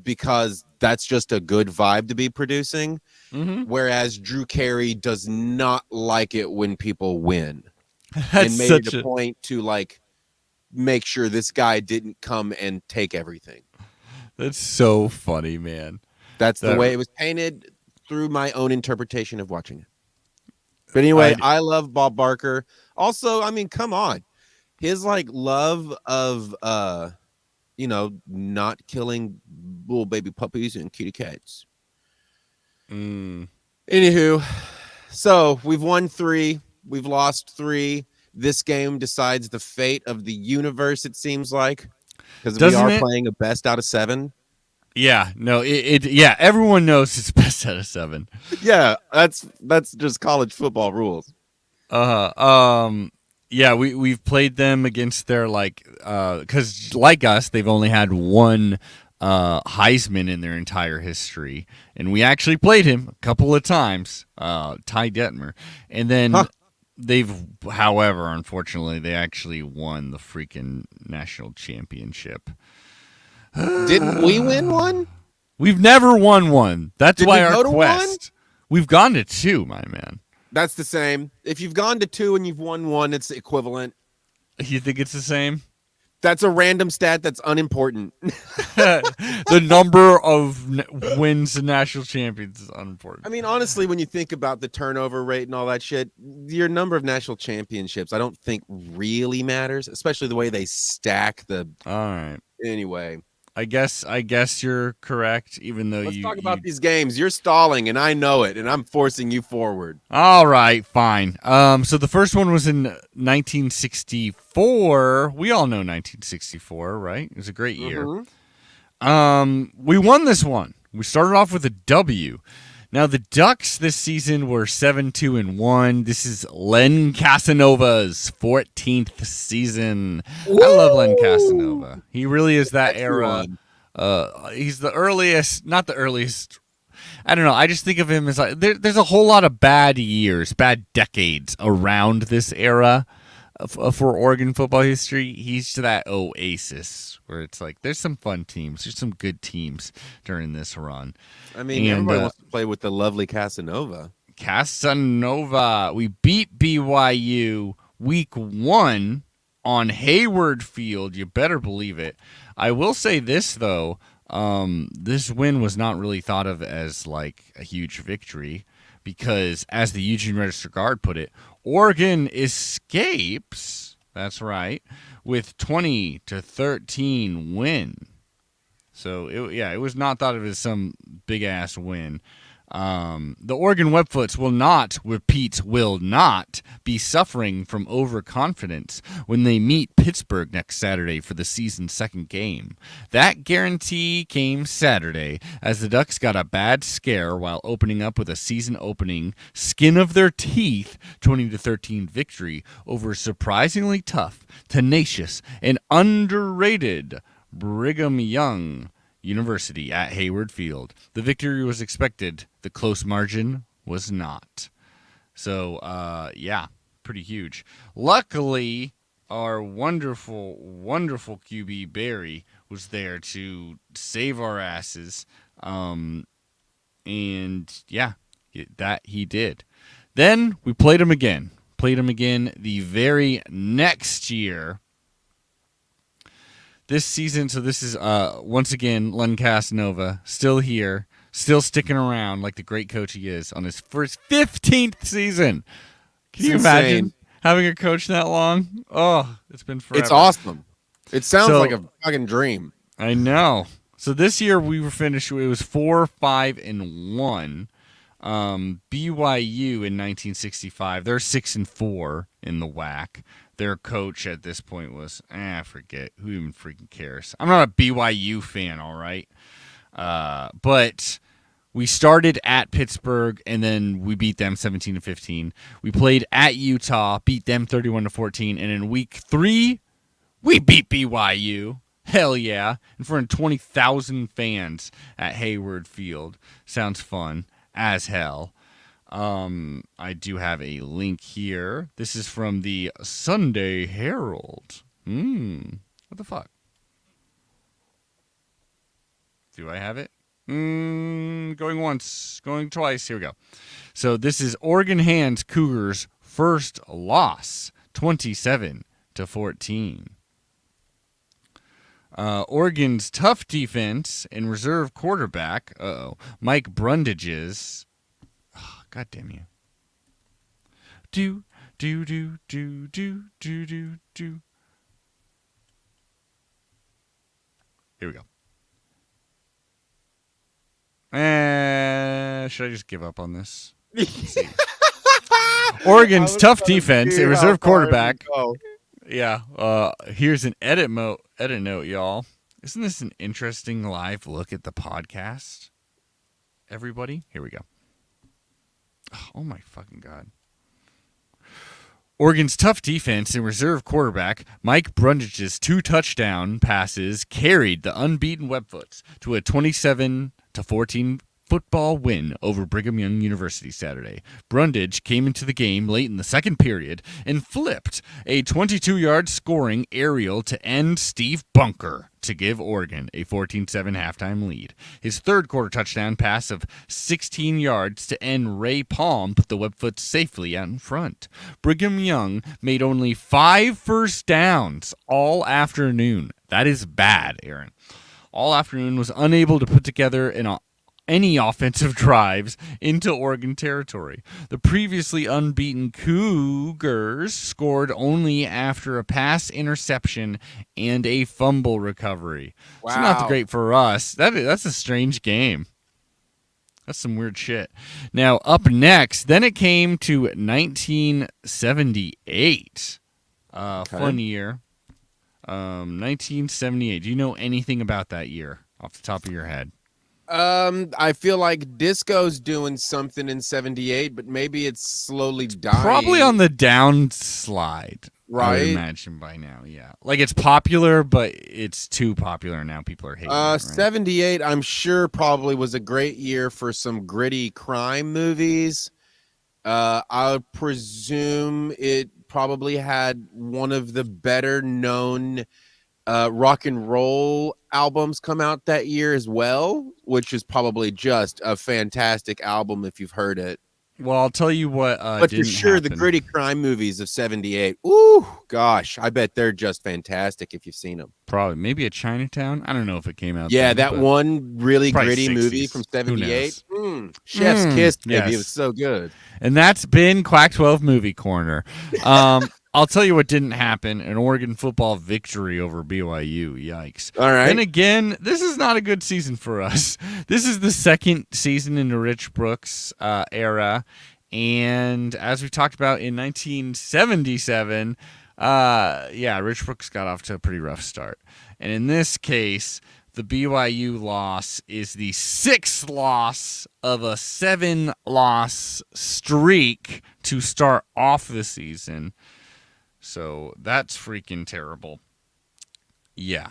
because that's just a good vibe to be producing. Whereas Drew Carey does not like it when people win. That's and made such it a point to like make sure this guy didn't come and take everything. That's so funny, man. That's the That- way it was painted through my own interpretation of watching it. But anyway, I love Bob Barker. Also, I mean, come on. His like love of not killing little baby puppies and kitty cats. Anywho, so we've won 3, we've lost 3. This game decides the fate of the universe, it seems like, because we Doesn't are it? playing a best out of 7. Yeah, no, yeah, everyone knows it's best out of 7. Yeah, that's just college football rules. Yeah, we've played them against their because like us, they've only had one Heisman in their entire history, and we actually played him a couple of times, Ty Detmer, and then however, unfortunately, they actually won the freaking national championship. Didn't we win one? We've never won one. That's Did why we our go to quest. We've gone to 2, my man. That's the same. If you've gone to 2 and you've won 1, it's equivalent. You think it's the same? That's a random stat that's unimportant. The number of wins to national champions is unimportant. I mean, honestly, when you think about the turnover rate and all that shit, your number of national championships, I don't think really matters, especially the way they stack the. All right. Anyway, I guess you're correct, even though let's you talk about these games. You're stalling, and I know it, and I'm forcing you forward. All right, fine. So the first one was in 1964. We all know 1964, right? It was a great year. We won this one. We started off with a W. Now the Ducks this season were 7-2-1. This is Len Casanova's 14th season. I love Len Casanova. He really is that era. He's the earliest, not the earliest. I don't know. I just think of him as like there's a whole lot of bad years, bad decades around this era for Oregon football history. He's to that oasis where it's like there's some fun teams, there's some good teams during this run. I mean, everybody wants to play with the lovely Casanova. Casanova. We beat BYU week 1 on Hayward Field. You better believe it. I will say this, though. This win was not really thought of as like a huge victory because, as the Eugene Register Guard put it, Oregon escapes. That's right, with 20-13 win. So it was not thought of as some big ass win. The Oregon Webfoots will not be suffering from overconfidence when they meet Pittsburgh next Saturday for the season's second game. That guarantee came Saturday as the Ducks got a bad scare while opening up with a season-opening skin of their teeth 20-13 victory over a surprisingly tough, tenacious, and underrated Brigham Young University at Hayward Field. The victory was expected. The close margin was not. So, pretty huge. Luckily, our wonderful, wonderful QB Barry was there to save our asses. That he did. Then we played him again. The very next year. This season, so this is, once again, Len Casanova, still here, still sticking around like the great coach he is on his first 15th season. Can you imagine having a coach that long? Oh, it's been forever. It's awesome. It sounds like a fucking dream. I know. So this year we were finished, it was 4-5-1. BYU in 1965, they're 6-4 in the WAC. Their coach at this point was, I forget. Who even freaking cares? I'm not a BYU fan, all right? But we started at Pittsburgh, and then we beat them 17-15. We played at Utah, beat them 31-14. And in week 3, we beat BYU. Hell yeah. In front of 20,000 fans at Hayward Field. Sounds fun as hell. I do have a link here. This is from the Sunday Herald. What the fuck? Do I have it? Going once, going twice. Here we go. So this is Oregon hands Cougars' first loss, 27-14. Oregon's tough defense and reserve quarterback, Mike Brundage's. God damn you. Do. Here we go. Should I just give up on this? Oregon's tough defense and reserve quarterback. Yeah. Here's an edit note, y'all. Isn't this an interesting live look at the podcast? Everybody, here we go. Oh my fucking God. Oregon's tough defense and reserve quarterback Mike Brundage's 2 touchdown passes carried the unbeaten Webfoots to a 27-14 football win over Brigham Young University Saturday. Brundage came into the game late in the second period and flipped a 22-yard scoring aerial to end Steve Bunker to give Oregon a 14-7 halftime lead. His third quarter touchdown pass of 16 yards to end Ray Palm put the Webfoots safely out in front. Brigham Young made only 5 first downs all afternoon. That is bad, Aaron. All afternoon was unable to put together any offensive drives into Oregon territory. The previously unbeaten Cougars scored only after a pass interception and a fumble recovery. Wow. It's not great for us. That's a strange game. That's some weird shit. Now, up next, then it came to 1978. Fun year. 1978. Do you know anything about that year off the top of your head? I feel like disco's doing something in 78, but maybe it's slowly dying. Probably on the downslide, right? I would imagine by now, yeah. Like it's popular, but it's too popular now. People are hating it, right? 78, I'm sure probably was a great year for some gritty crime movies. I would presume it probably had one of the better known rock and roll albums come out that year as well, which is probably just a fantastic album if you've heard it. Well, I'll tell you what But for didn't sure, the happen. gritty crime movies of '78. Ooh, gosh, I bet they're just fantastic if you've seen them. Probably maybe a Chinatown. I don't know if it came out. Yeah, then, that but one really probably gritty 60s. movie from Who '78. knows? Chef's kiss, baby. yes. It was so good. And that's been Quack 12 Movie Corner. I'll tell you what didn't happen: an Oregon football victory over BYU. Yikes! All right. Then again, this is not a good season for us. This is the second season in the Rich Brooks era. And as we talked about in 1977, Rich Brooks got off to a pretty rough start. And in this case, the BYU loss is the 6th loss of a 7-loss streak to start off the season. So that's freaking terrible. Yeah.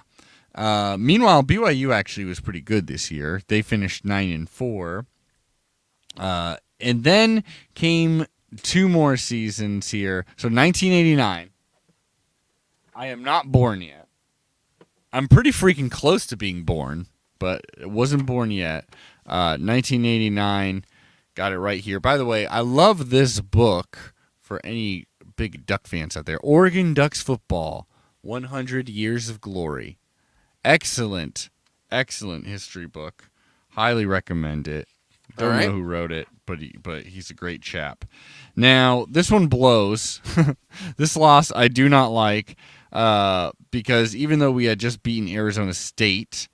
Meanwhile, BYU actually was pretty good this year. They finished 9-4. And then came 2 more seasons here. So 1989. I am not born yet. I'm pretty freaking close to being born, but wasn't born yet. 1989. Got it right here. By the way, I love this book for any big Duck fans out there. Oregon Ducks Football, 100 Years of Glory. Excellent history book. Highly recommend it. Don't know who wrote it, but he's a great chap. Now, this one blows. This loss I do not like because even though we had just beaten Arizona State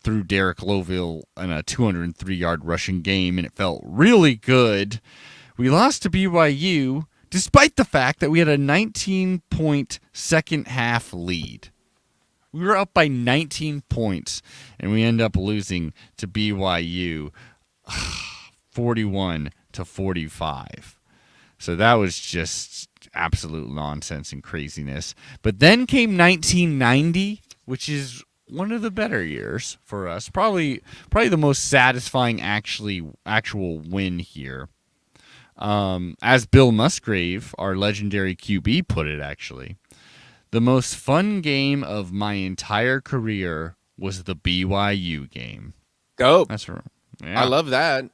through Derek Loville in a 203-yard rushing game, and it felt really good, we lost to BYU despite the fact that we had a 19-point second-half lead. We were up by 19 points, and we end up losing to BYU 41-45. So that was just absolute nonsense and craziness. But then came 1990, which is one of the better years for us. Probably the most satisfying actual win here. As Bill Musgrave, our legendary QB, put it, actually, the most fun game of my entire career was the BYU game. Go. That's right. Yeah. I love that.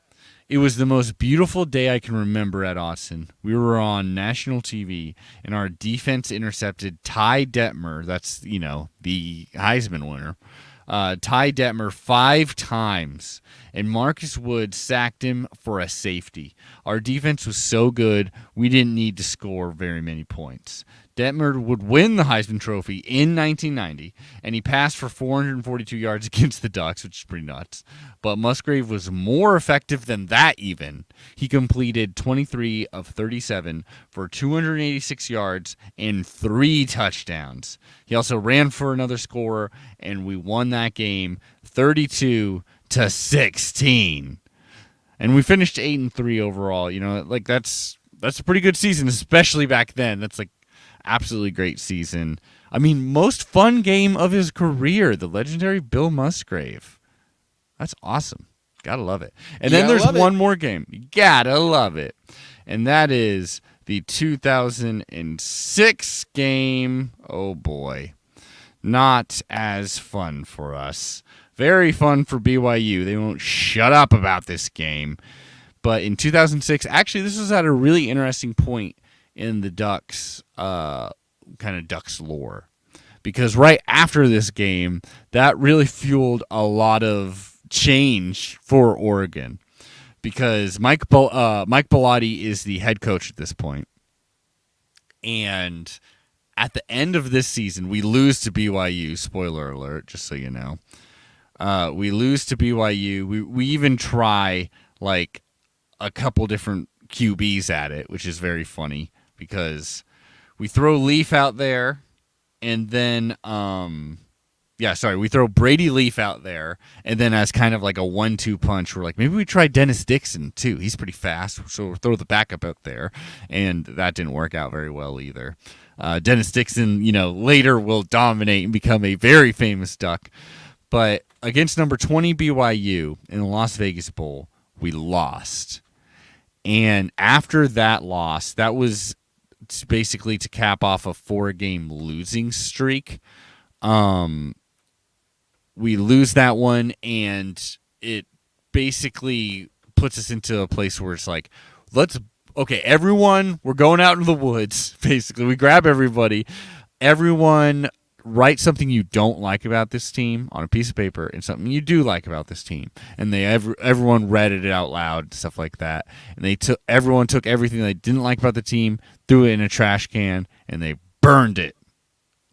It was the most beautiful day I can remember at Austin. We were on national TV, and our defense intercepted Ty Detmer. That's, the Heisman winner. Ty Detmer 5 times, and Marcus Wood sacked him for a safety. Our defense was so good, we didn't need to score very many points. Detmer would win the Heisman Trophy in 1990, and he passed for 442 yards against the Ducks, which is pretty nuts. But Musgrave was more effective than that even. He completed 23 of 37 for 286 yards and 3 touchdowns. He also ran for another score, and we won that game 32-16. And we finished 8-3 overall. That's a pretty good season, especially back then. That's absolutely great season. I mean, most fun game of his career, the legendary Bill Musgrave. That's awesome. Gotta love it. And then there's one more game. You gotta love it. And that is the 2006 game. Oh boy. Not as fun for us. Very fun for BYU. They won't shut up about this game. But in 2006, actually, this was at a really interesting point in the Ducks, Ducks lore. Because right after this game, that really fueled a lot of change for Oregon. Because Mike Bellotti is the head coach at this point. And at the end of this season, we lose to BYU. Spoiler alert, just so you know. We lose to BYU. We even try a couple different QBs at it, which is very funny because we throw Leaf out there, and then we throw Brady Leaf out there, and then as kind of like a 1-2 punch, we're like, maybe we try Dennis Dixon too. He's pretty fast, so we'll throw the backup out there, and that didn't work out very well either. Dennis Dixon, later will dominate and become a very famous Duck, but against number 20 BYU in the Las Vegas Bowl, we lost. And after that loss, that was basically to cap off a 4-game losing streak. We lose that one, and it basically puts us into a place where it's like, everyone, we're going out in the woods. Basically, we grab everybody. Everyone write something you don't like about this team on a piece of paper and something you do like about this team. And everyone read it out loud, stuff like that. And everyone took everything they didn't like about the team, threw it in a trash can, and they burned it.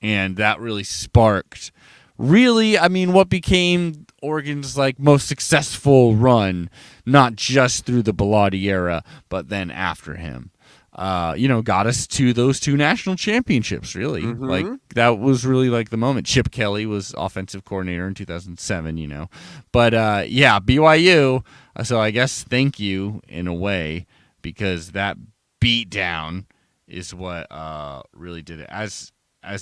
And that really sparked, what became Oregon's most successful run, not just through the Bilotti era, but then after him. Got us to those 2 national championships, really. Mhm. That was really the moment. Chip Kelly was offensive coordinator in 2007, But, BYU, so I guess thank you in a way, because that beatdown is what really did it. As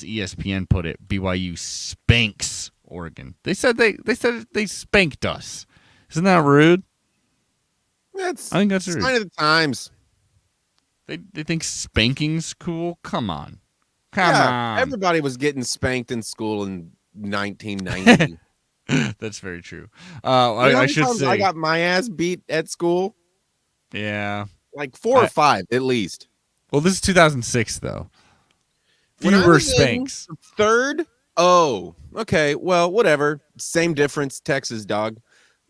ESPN put it, BYU spanks Oregon. They said they spanked us. Isn't that rude? That's I think that's a rude. sign of the times. They think spanking's cool. Come on. Everybody was getting spanked in school in 1990. That's very true. You know how I many should times I say, got my ass beat at school? yeah. Like 4 or 5 at least. Well, this is 2006 though. When I Fewer was in spanks. third, oh, okay, well, whatever. Same difference, Texas dog.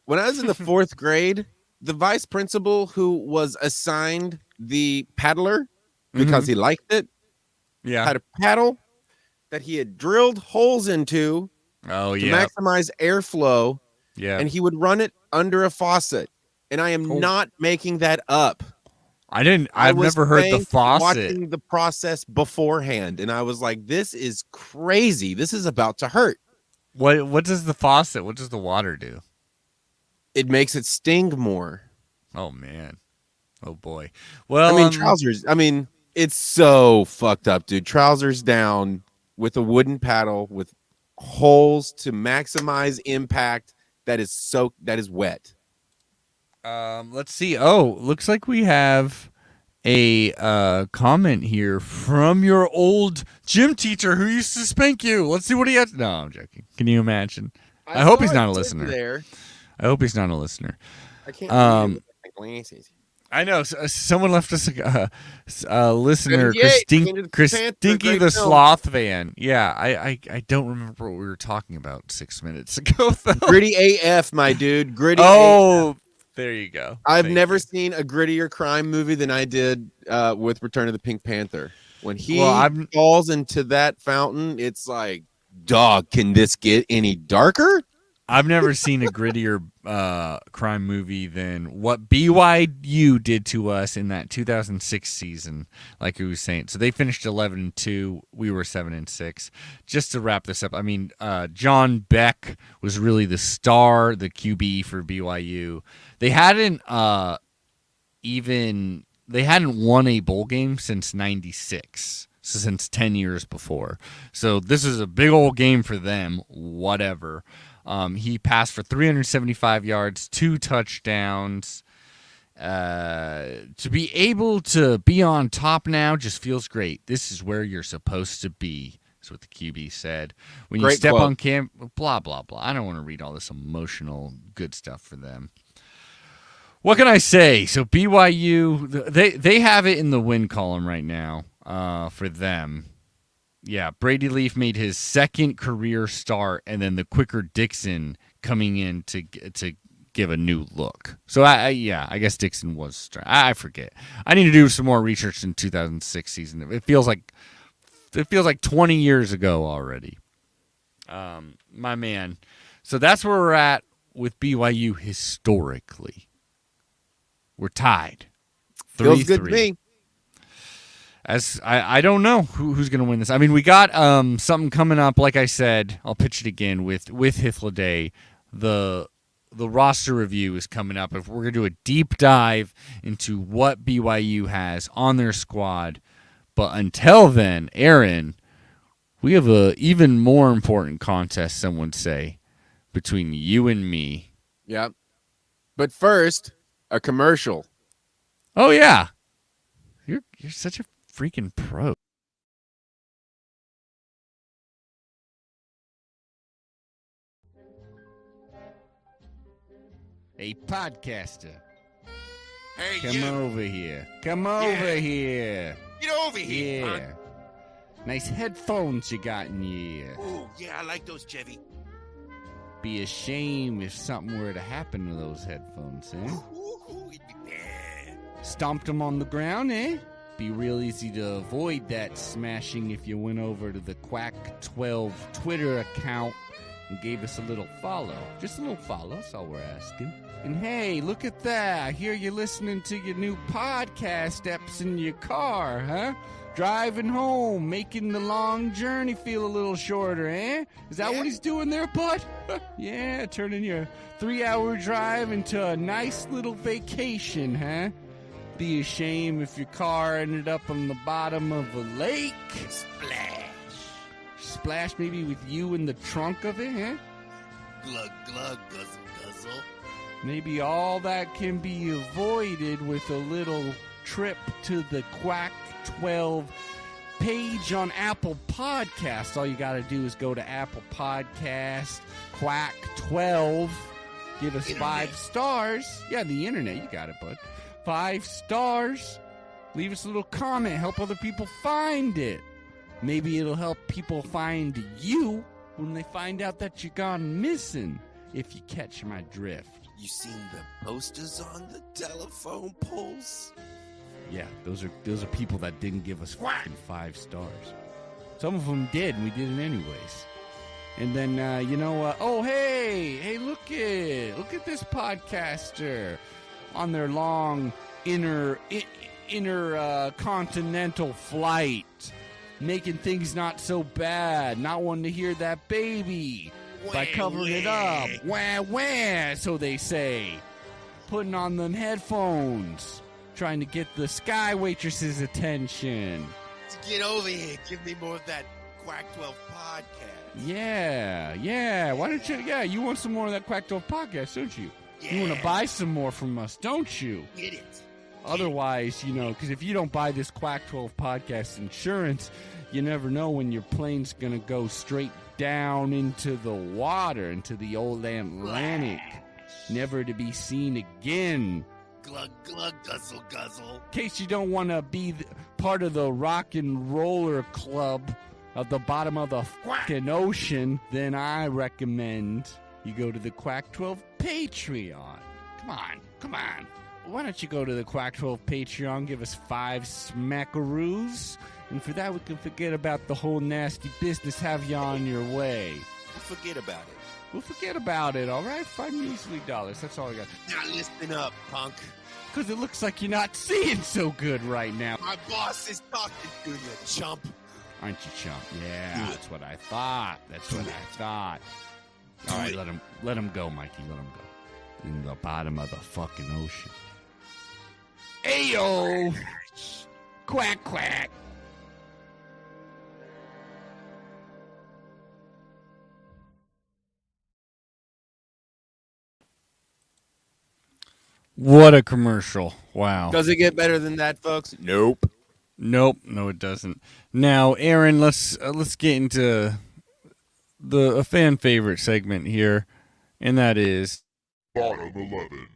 When I was in the 4th grade, the vice principal who was assigned the paddler because he liked it Yeah. had a paddle that he had drilled holes into Oh to yeah. maximize airflow, Yeah. and he would run it under a faucet. And I am Oh. not making that up. I've was never heard the spanked faucet. watching the process beforehand, and I was like, this is crazy. This is about to hurt. What does the faucet? What does the water do? It makes it sting more. Oh man. Oh boy. Well, I mean, trousers. I mean, it's so fucked up, dude. Trousers down with a wooden paddle with holes to maximize impact. That is wet. let's see. Oh, looks like we have a comment here from your old gym teacher who used to spank you. Let's see what he has. No, I'm joking. Can you imagine? I hope he's not a listener. There. I hope he's not a listener. I can't Um, read it with my glasses. I know. Someone left us a listener, 78, into the Christinky Panther, great the film. Sloth Van. Yeah, I don't remember what we were talking about 6 minutes ago, though. Gritty AF, my dude. Gritty AF. Oh, there you go. I've Thank never you. seen a grittier crime movie than I did with Return of the Pink Panther. When he falls into that fountain, it's like, dog, can this get any darker? I've never seen a grittier crime movie than what BYU did to us in that 2006 season, like we were saying. So they finished 11-2. We were 7-6. Just to wrap this up, I mean, John Beck was really the star, the QB for BYU. They hadn't won a bowl game since '96. So since 10 years before. So this is a big old game for them. Whatever. He passed for 375 yards, 2 touchdowns. To be able to be on top now just feels great. This is where you're supposed to be, is what the QB said. When you step on camp, blah, blah, blah. I don't want to read all this emotional good stuff for them. What can I say? So BYU, they have it in the win column right now for them. Yeah, Brady Leaf made his second career start, and then the quicker Dixon coming in to give a new look. So I guess Dixon was. I forget. I need to do some more research in 2006 season. It feels like 20 years ago already. My man. So that's where we're at with BYU historically. We're tied. 3-3. Feels good to me. As I don't know who's going to win this. I mean, we got something coming up. Like I said, I'll pitch it again with Hifliday. The roster review is coming up. If we're going to do a deep dive into what BYU has on their squad. But until then, Aaron, we have a even more important contest, some would say, between you and me. Yep. But first, a commercial. Oh yeah, you're such a freaking pro. A podcaster. Hey, Come you. over here. Come over here. Get over here. Yeah. Nice headphones you got in your ear. Ooh, yeah, I like those, Chevy. Be a shame if something were to happen to those headphones, eh? Ooh, it'd be bad. Stomped them on the ground, eh? Be real easy to avoid that smashing if you went over to the Quack12 Twitter account and gave us a little follow. Just a little follow, that's all we're asking. And hey, look at that. I hear you listening to your new podcast eps in your car, huh? Driving home, making the long journey feel a little shorter, eh? Is that what he's doing there, bud? Yeah, turning your 3-hour drive into a nice little vacation, huh? Be a shame if your car ended up on the bottom of a lake. Splash. Splash maybe with you in the trunk of it, huh? Glug, glug, guzzle, guzzle. Maybe all that can be avoided with a little trip to the Quack 12 page on Apple Podcasts. All you got to do is go to Apple Podcast, Quack 12, give us 5 stars. Yeah, the internet, you got it, bud. 5 stars. Leave us a little comment. Help other people find it. Maybe it'll help people find you when they find out that you're gone missing, if you catch my drift. You seen the posters on the telephone poles? Yeah, those are people that didn't give us fucking 5 stars. Some of them did, and we did it anyways. And then oh hey, look at this podcaster on their long continental flight, making things not so bad, not wanting to hear that baby by covering it up. Wah wah, so they say. Putting on them headphones, trying to get the sky waitress's attention. Get over here. Give me more of that Quack 12 podcast. Yeah. Why don't you? Yeah, you want some more of that Quack 12 podcast, don't you? Yeah. You want to buy some more from us, don't you? Get it. Otherwise, because if you don't buy this Quack 12 podcast insurance, you never know when your plane's going to go straight down into the water, into the old Atlantic, never to be seen again. Glug, glug, guzzle, guzzle. In case you don't want to be part of the rock and roller club at the bottom of the fucking ocean, then I recommend you go to the Quack 12 Patreon. Come on. Why don't you go to the Quack 12 Patreon, give us 5 smackaroos, and for that we can forget about the whole nasty business, have you on your way. We'll forget about it. We'll forget about it, all right? $5 measly. That's all I got. Now listen up, punk. Because it looks like you're not seeing so good right now. My boss is talking to you, chump. Aren't you, chump? Yeah, that's what I thought. All right, let him go, Mikey. Let him go. In the bottom of the fucking ocean. Ayo! Quack, quack. What a commercial. Wow. Does it get better than that, folks? Nope. Nope. No, it doesn't. Now, Aaron, let's get into a fan favorite segment here, and that is Bottom 11.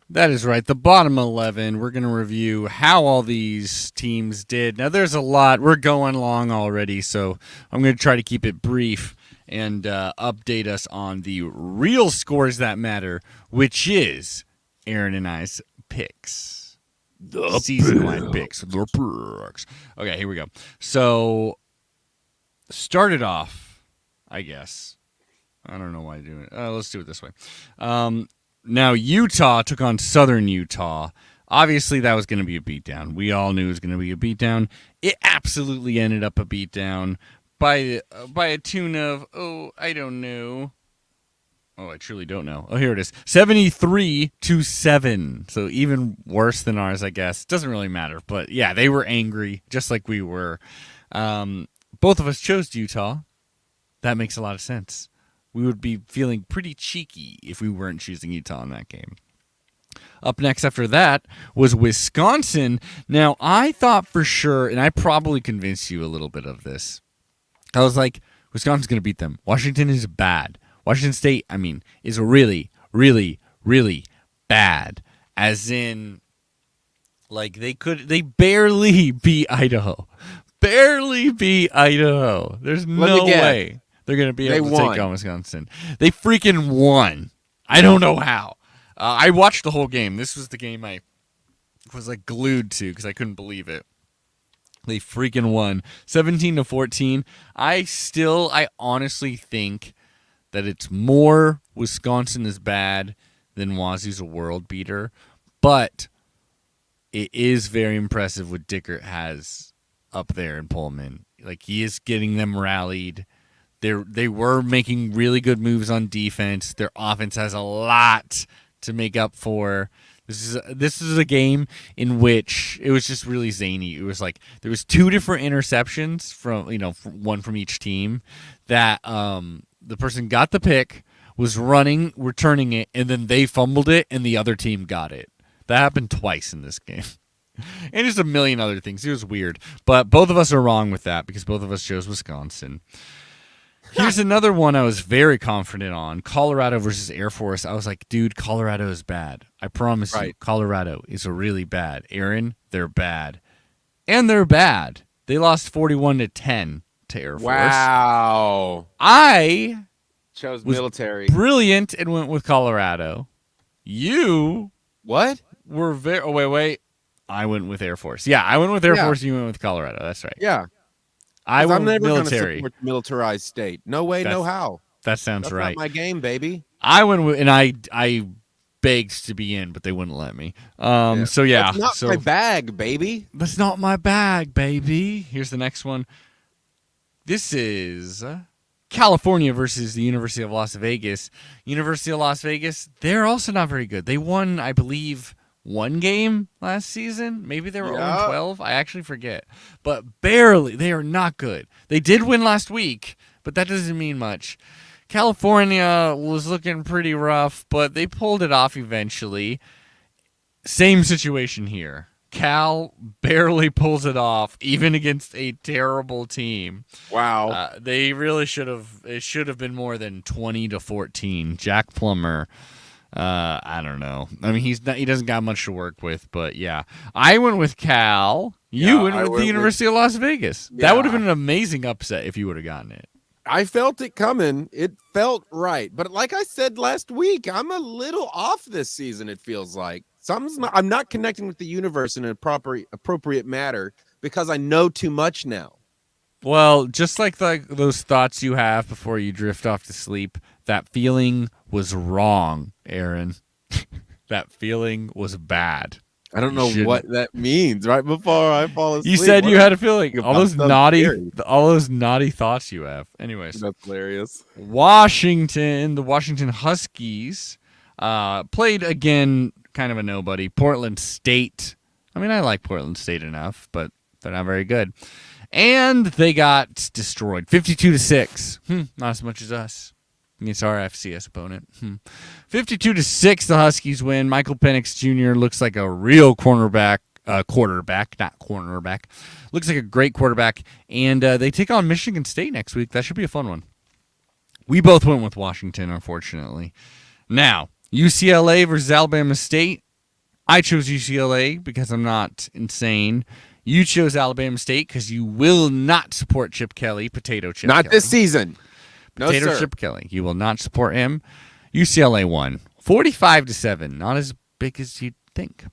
That is right. The bottom 11. We're going to review how all these teams did. Now, there's a lot. We're going long already, so I'm going to try to keep it brief and update us on the real scores that matter, which is Aaron and I's picks. The season-wide picks. The picks. Okay, here we go. So, started off, I guess. I don't know why I'm doing it. Let's do it this way. Now, Utah took on Southern Utah. Obviously, that was going to be a beatdown. We all knew it was going to be a beatdown. It absolutely ended up a beatdown by a tune of, I don't know. Oh, I truly don't know. Oh, here it is. 73-7. So even worse than ours, I guess. Doesn't really matter. But, yeah, they were angry, just like we were. Both of us chose Utah. That makes a lot of sense. We would be feeling pretty cheeky if we weren't choosing Utah in that game. Up next after that was Wisconsin. Now, I thought for sure, and I probably convinced you a little bit of this. I was like, Wisconsin's going to beat them. Washington is bad. Washington State, is really, really, really bad. As in, like they barely beat Idaho. Barely beat Idaho. There's Let me no guess. way they're going to be They able to won. take on Wisconsin. They freaking won. I don't know how. I watched the whole game. This was the game I was like glued to because I couldn't believe it. They freaking won 17-14. I honestly think that it's more Wisconsin is bad than Wazoo's a world beater, but it is very impressive what Dickert has up there in Pullman. Like, he is getting them rallied. They were making really good moves on defense. Their offense has a lot to make up for. This is a game in which it was just really zany. It was like there was two different interceptions from one from each team that the person got the pick, was running, returning it, and then they fumbled it, and the other team got it. That happened twice in this game. And just a million other things. It was weird. But both of us are wrong with that because both of us chose Wisconsin. Here's another one I was very confident on. Colorado versus Air Force. I was like, dude, Colorado is bad. I promise you, Colorado is really bad. Aaron, they're bad. And they're bad. They lost 41-10 to Air Force. Wow. I chose was military. brilliant and went with Colorado. You What? were very... Oh, wait. I went with Air Force. Yeah, I went with Air Force. You went with Colorado. That's right. Yeah. I went I'm with never going to military. support the militarized state. No way, no how. That sounds That's right. not my game, baby. I went with, and I begged to be in, but they wouldn't let me. So yeah, That's not my bag, baby. That's not my bag, baby. Here's the next one. This is California versus the University of Las Vegas. University of Las Vegas, they're also not very good. They won, I believe, one game last season. Maybe they were 0-12. I actually forget. But barely. They are not good. They did win last week, but that doesn't mean much. California was looking pretty rough, but they pulled it off eventually. Same situation here. Cal barely pulls it off, even against a terrible team. Wow. They really should have. It should have been more than 20-14. Jack Plummer. I don't know. I mean, he doesn't got much to work with, but yeah. I went with Cal. You went with the University of Las Vegas. Yeah. That would have been an amazing upset if you would have gotten it. I felt it coming. It felt right. But like I said last week, I'm a little off this season, it feels like. I'm not connecting with the universe in an appropriate manner because I know too much now. Well, just like those thoughts you have before you drift off to sleep, that feeling was wrong, Aaron. That feeling was bad. I don't know what that means. Right before I fall asleep, you said you had a feeling. All those naughty thoughts you have. Anyways, that's hilarious. the Washington Huskies played again. Kind of a nobody. Portland State. I mean, I like Portland State enough, but they're not very good. And they got destroyed, 52-6. Not as much as us. It's our FCS opponent. 52-6, the Huskies win. Michael Penix Jr. looks like a real quarterback, not cornerback. Looks like a great quarterback. And they take on Michigan State next week. That should be a fun one. We both went with Washington, unfortunately. Now, UCLA versus Alabama State. I chose UCLA because I'm not insane. You chose Alabama State because you will not support Chip Kelly, Potato Chip Kelly. Not this season. No, Potato sir. Chip Kelly. You will not support him. UCLA won 45-7. Not as big as you'd think.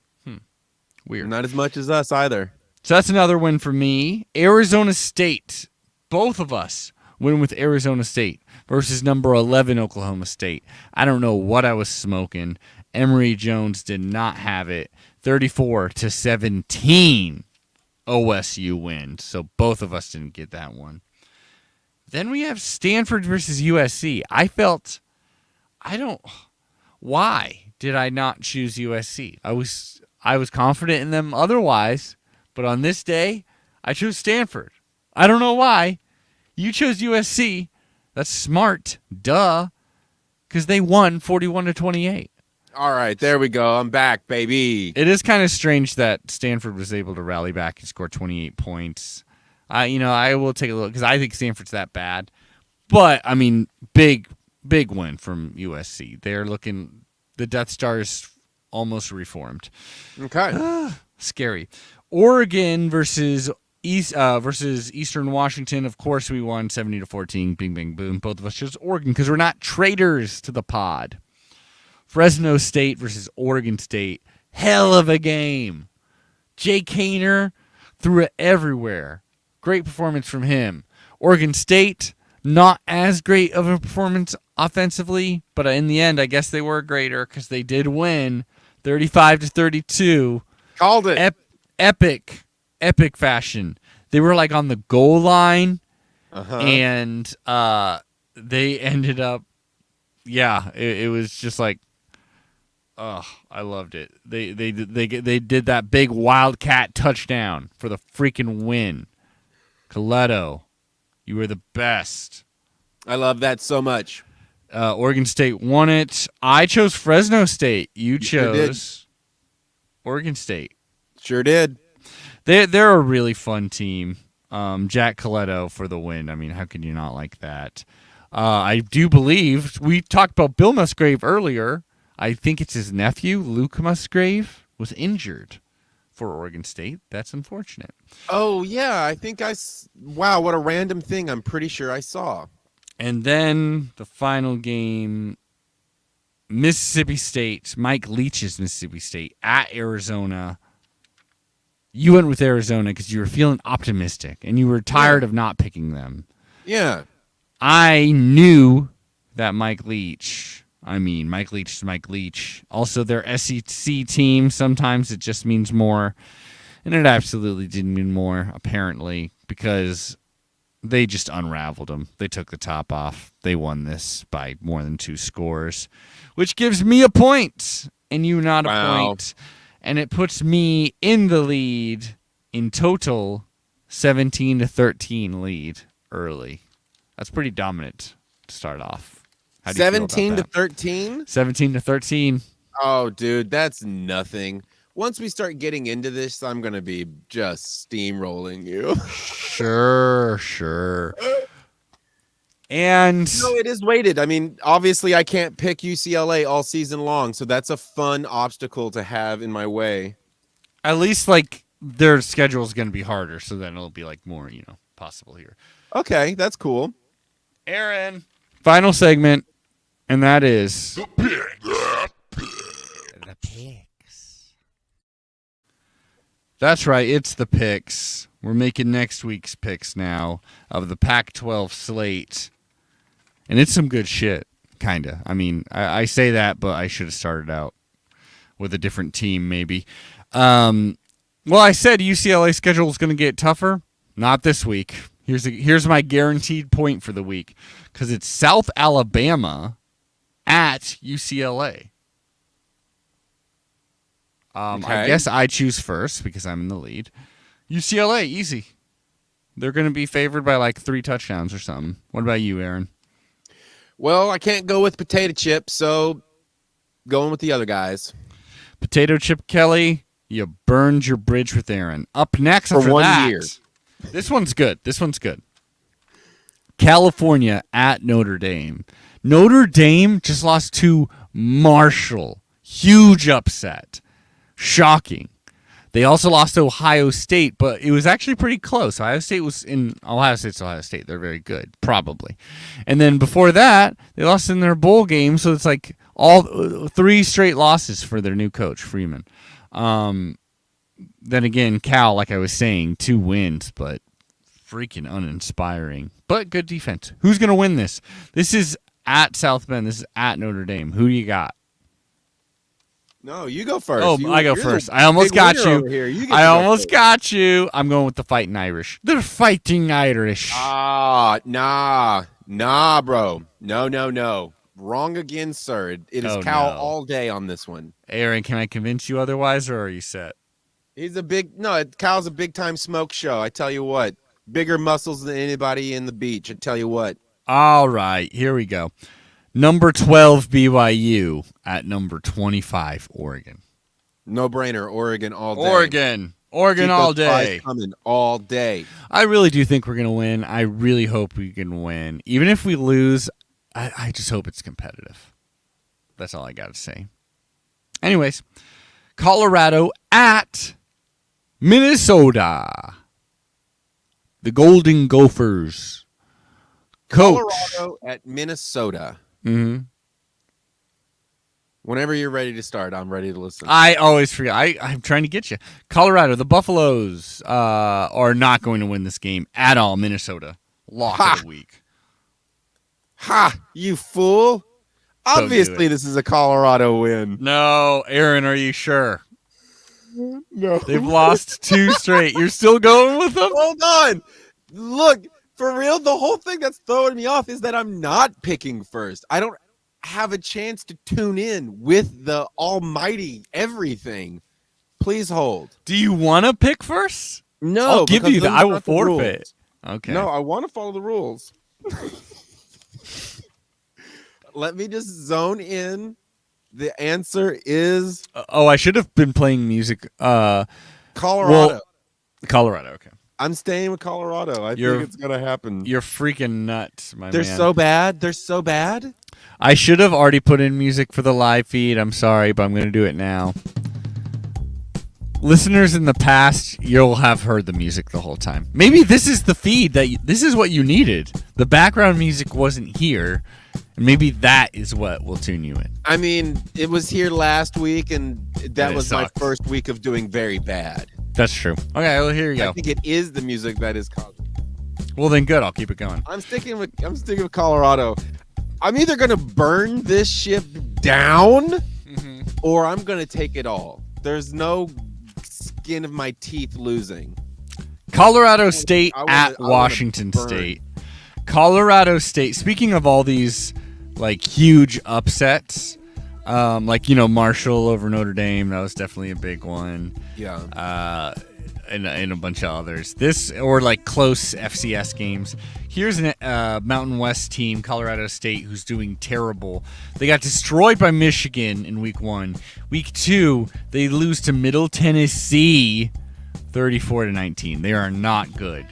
Weird. Not as much as us either. So that's another win for me. Arizona State. Both of us win with Arizona State versus number 11 Oklahoma State. I don't know what I was smoking. Emory Jones did not have it. 34-17. OSU win. So both of us didn't get that one. Then we have Stanford versus USC. Why did I not choose USC? I was confident in them otherwise, but on this day, I chose Stanford. I don't know why. You chose USC. That's smart. Duh. Because they won 41-28. All right, there we go. I'm back, baby. It is kind of strange that Stanford was able to rally back and score 28 points. I will take a look because I think Stanford's that bad. But, I mean, big win from USC. They're looking The Death Star is almost reformed. Okay. Scary. Oregon versus Eastern Washington. Of course, we won 70-14. Bing, bing, boom. Both of us chose Oregon because we're not traitors to the pod. Fresno State versus Oregon State. Hell of a game. Jay Kaner threw it everywhere. Great performance from him. Oregon State, not as great of a performance offensively, but in the end, I guess they were greater because they did win 35-32. Called it. Epic fashion. They were like on the goal line, and they ended up. Yeah, it was just like, oh, I loved it. They did that big Wildcat touchdown for the freaking win. Coletto, you were the best. I love that so much. Oregon State won it. I chose Fresno State. You chose Oregon State. Sure did. They're a really fun team. Jack Coletto for the win. I mean, how can you not like that? I do believe we talked about Bill Musgrave earlier. I think it's his nephew, Luke Musgrave, was injured for Oregon State. That's unfortunate. Oh, yeah. I think wow, what a random thing. I'm pretty sure I saw. And then the final game, Mississippi State, Mike Leach's Mississippi State at Arizona. You went with Arizona because you were feeling optimistic and you were tired of not picking them. Yeah. I knew that Mike Leach is Mike Leach. Also, their SEC team, sometimes it just means more. And it absolutely didn't mean more, apparently, because they just unraveled them. They took the top off. They won this by more than 2 scores, which gives me a point and you not a point. And it puts me in the lead in total 17-13 lead early. That's pretty dominant to start off. How do you 17-13? 17-13. Oh, dude, that's nothing. Once we start getting into this, I'm going to be just steamrolling you. Sure. And no, it is weighted. I mean, obviously, I can't pick UCLA all season long, so that's a fun obstacle to have in my way. At least, like, their schedule is going to be harder, so then it'll be, like, more, possible here. Okay, that's cool. Aaron, final segment, and that is... The picks. That's right, it's the picks. We're making next week's picks now of the Pac-12 slate. And it's some good shit, kind of. I mean, I say that, but I should have started out with a different team, maybe. Well, I said UCLA's schedule is going to get tougher. Not this week. Here's my guaranteed point for the week, because it's South Alabama at UCLA. Okay. I guess I choose first because I'm in the lead. UCLA, easy. They're going to be favored by like 3 touchdowns or something. What about you, Aaron? Well, I can't go with potato chip, so going with the other guys. Potato Chip Kelly, you burned your bridge with Aaron. Up next For after 1 that, year. This one's good. California at Notre Dame. Notre Dame just lost to Marshall. Huge upset. Shocking. They also lost to Ohio State, but it was actually pretty close. Ohio State's Ohio State. They're very good, probably. And then before that, they lost in their bowl game, so it's like all 3 straight losses for their new coach, Freeman. Then again, Cal, like I was saying, 2 wins, but freaking uninspiring. But good defense. Who's going to win this? This is at South Bend. This is at Notre Dame. Who do you got? No, you go first. Oh, I go first. I almost got you. I almost got you. I'm going with the Fighting Irish. They're Fighting Irish. Nah, bro. No. Wrong again, sir. It is Cal all day on this one. Aaron, can I convince you otherwise, or are you set? Cal's a big-time smoke show. I tell you what. Bigger muscles than anybody in the beach. I tell you what. All right, here we go. Number 12, BYU at number 25, Oregon. No brainer. Oregon all day. Oregon all day. Coming all day. I really do think we're going to win. I really hope we can win. Even if we lose, I just hope it's competitive. That's all I got to say. Anyways, Colorado at Minnesota. The Golden Gophers. Coach. Colorado at Minnesota. Mm-hmm. Whenever you're ready to start, I'm ready to listen. I always forget. I'm trying to get you. Colorado, the Buffaloes are not going to win this game at all. Minnesota. Lock of the week. Ha! You fool! Don't Obviously, do it. this is a Colorado win. No, Aaron, are you sure? No. They've lost 2 straight. You're still going with them? Hold on. Look, for real, the whole thing that's throwing me off is that I'm not picking first. I don't have a chance to tune in with the almighty everything. Please hold. Do you want to pick first? No, I'll give because you that. those I are will not the forfeit. rules. Okay. No, I want to follow the rules. Let me just zone in. The answer is I should have been playing music. Colorado. Colorado. Okay. I'm staying with Colorado. I You're- think it's gonna happen. You're freaking nuts, my They're man. so bad. They're so bad. I should have already put in music for the live feed. I'm sorry, but I'm going to do it now. Listeners in the past, you'll have heard the music the whole time. Maybe this is the feed this is what you needed. The background music wasn't here, and maybe that is what will tune you in. I mean, it was here last week, and that it was my sucked. first week of doing very bad. That's true. Okay, well here you I go. think it is the music that is causing. Well then, good. I'll keep it going. I'm sticking with Colorado. I'm either gonna burn this ship down, or I'm gonna take it all. There's no skin of my teeth losing. Colorado State I wanna at Washington burn. State. Colorado State. Speaking of all these like huge upsets, like Marshall over Notre Dame, that was definitely a big one. Yeah. And a bunch of others. This or like close FCS games. Here's a Mountain West team, Colorado State, who's doing terrible. They got destroyed by Michigan in week 1. Week 2, they lose to Middle Tennessee, 34-19. They are not good.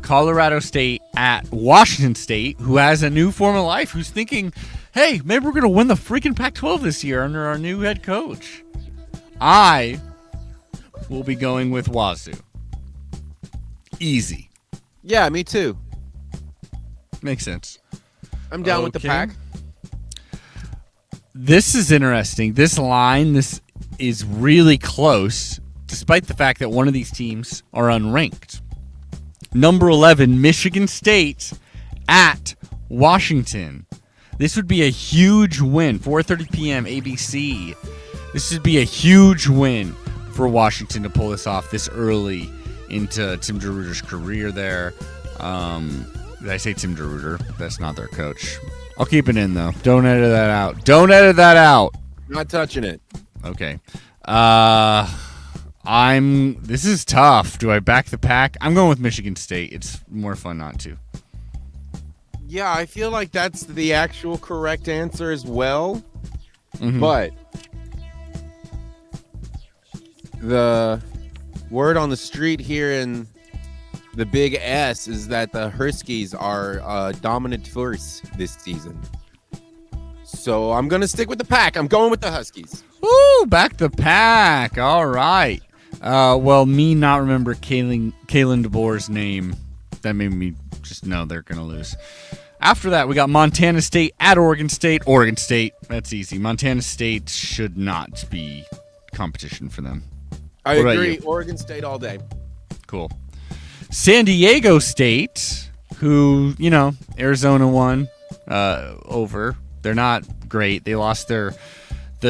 Colorado State at Washington State, who has a new form of life, who's thinking, hey, maybe we're going to win the freaking Pac-12 this year under our new head coach. I will be going with Wazoo. Easy. Yeah, me too. Makes sense. I'm down with the Okay. pack. This is interesting. This is really close, despite the fact that one of these teams are unranked. Number 11, Michigan State at Washington. This would be a huge win. 4:30 p.m. ABC. This would be a huge win for Washington to pull this off this early into Tim DeRuyter's career there. Did I say Tim DeRuyter? That's not their coach. I'll keep it in, though. Don't edit that out. Don't edit that out. Not touching it. Okay. This is tough. Do I back the pack? I'm going with Michigan State. It's more fun not to. Yeah, I feel like that's the actual correct answer as well. Mhm. But the word on the street here in the Big S is that the Huskies are dominant force this season. So I'm going to stick with the pack. I'm going with the Huskies. Woo! Back the pack. All right. Well, me not remember Kalen DeBoer's name, that made me just know they're going to lose. After that, we got Montana State at Oregon State. Oregon State, that's easy. Montana State should not be competition for them. I What about agree. you? Oregon State all day. Cool. San Diego State, who, Arizona won over. They're not great. They lost the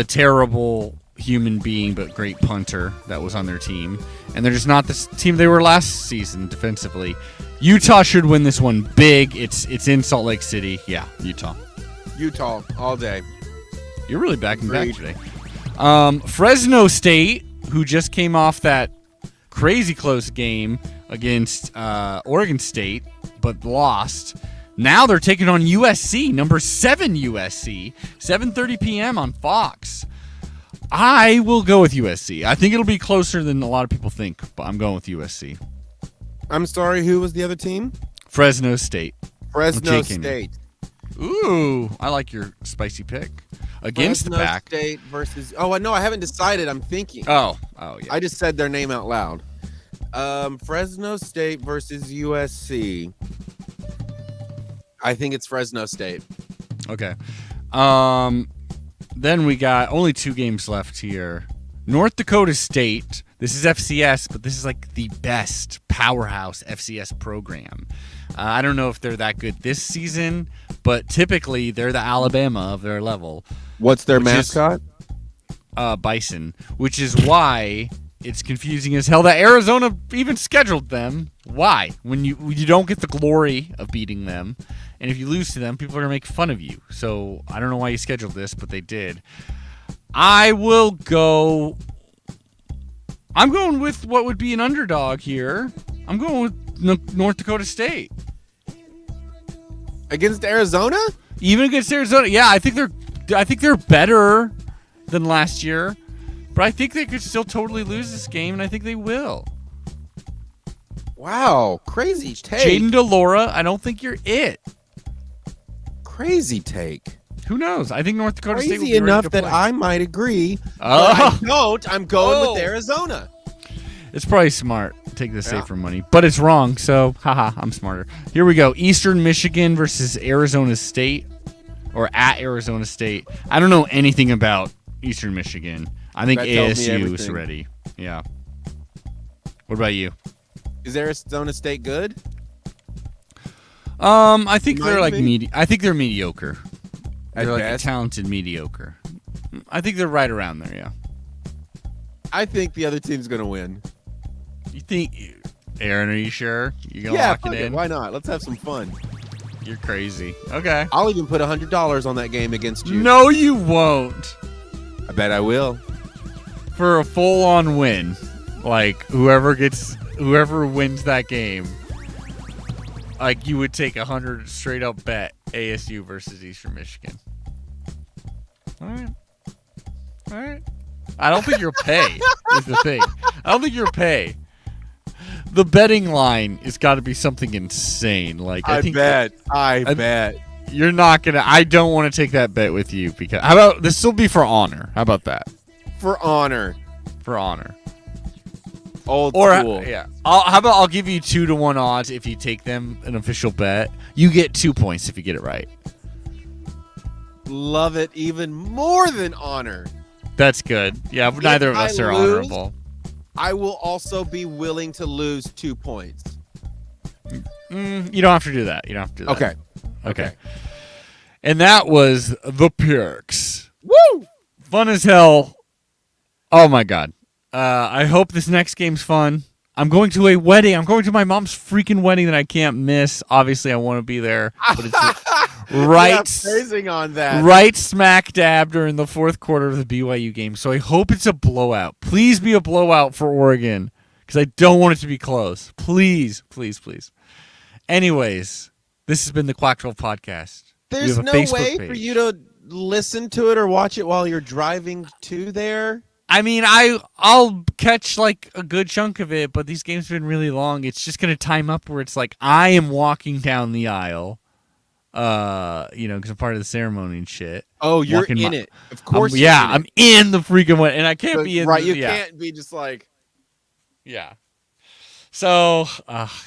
terrible human being but great punter that was on their team. And they're just not the team they were last season defensively. Utah should win this one big. It's in Salt Lake City. Yeah, Utah. Utah all day. You're really backing back Agreed. today. Fresno State, who just came off that crazy close game against Oregon State, but lost. Now they're taking on USC, number 7 USC, 7:30 p.m. on Fox. I will go with USC. I think it'll be closer than a lot of people think, but I'm going with USC. I'm sorry, who was the other team? Fresno State. Fresno Jake Haney. State. Ooh, I like your spicy pick. against the Fresno pack. State versus. Oh, no, I haven't decided. I'm thinking. Oh, yeah. I just said their name out loud. Fresno State versus USC. I think it's Fresno State. Okay. Then we got only 2 games left here. North Dakota State. This is FCS, but this is like the best powerhouse FCS program. I don't know if they're that good this season, but typically they're the Alabama of their level. What's their Which mascot? Bison, which is why it's confusing as hell that Arizona even scheduled them. Why? When you don't get the glory of beating them, and if you lose to them, people are going to make fun of you. So I don't know why you scheduled this, but they did. I'm going with what would be an underdog here. I'm going with North Dakota State. Against Arizona? Even against Arizona. Yeah, I think they're better than last year. But I think they could still totally lose this game, and I think they will. Wow, crazy take. Jaden DeLaura, I don't think you're it. Crazy take. Who knows? I think North Dakota State will Crazy be ready enough to that play. I might agree. Oh. But I don't. I'm going Oh. with Arizona. It's probably smart. Take the safer money. But it's wrong, so haha, I'm smarter. Here we go. Eastern Michigan versus Arizona State. Or at Arizona State. I don't know anything about Eastern Michigan. I think That tells me ASU is everything. ready. Yeah. What about you? Is Arizona State good? I think they're Might like be. I think they're mediocre. At They're like a best? talented mediocre. I think they're right around there, yeah. I think the other team's going to win. You think Aaron, are you sure? You gonna Yeah, lock fuck it it. in? Why not? Let's have some fun. You're crazy. Okay. I'll even put $100 on that game against you. No, you won't. I bet I will. For a full-on win, like whoever wins that game, like you would take 100 straight up bet ASU versus Eastern Michigan. All right. I don't think you'll pay. Is the thing. I don't think you'll pay. The betting line has got to be something insane. Like I think bet. I bet. you're not gonna. I don't want to take that bet with you because how about this will be for honor? How about that? For honor. For honor. Old Or school. yeah, how about I'll give you 2-1 odds if you take them an official bet. You get 2 points if you get it right. Love it even more than honor. That's good. Yeah, but neither of I us are lose, honorable. I will also be willing to lose 2 points. You don't have to do that. You don't have to do that. Okay. And that was the Pyrrhs. Woo! Fun as hell. Oh my god. I hope this next game's fun. I'm going to a wedding. I'm going to my mom's freaking wedding that I can't miss. Obviously, I want to be there, but it's right, Phrasing on that. right smack dab during the fourth quarter of the BYU game. So I hope it's a blowout. Please be a blowout for Oregon, because I don't want it to be close. Please, please, please. Anyways, this has been the Quack 12 podcast. We There's have a no Facebook way for page. you to listen to it or watch it while you're driving to there. I mean, I'll catch like a good chunk of it, but these games have been really long. It's just gonna time up where it's like I am walking down the aisle, because I'm part of the ceremony and shit. Oh, you're Walking in my- it. Of course. I'm you're in it. in the freaking one, and I can't be in. right. the- You yeah, can't be just like. Yeah. So,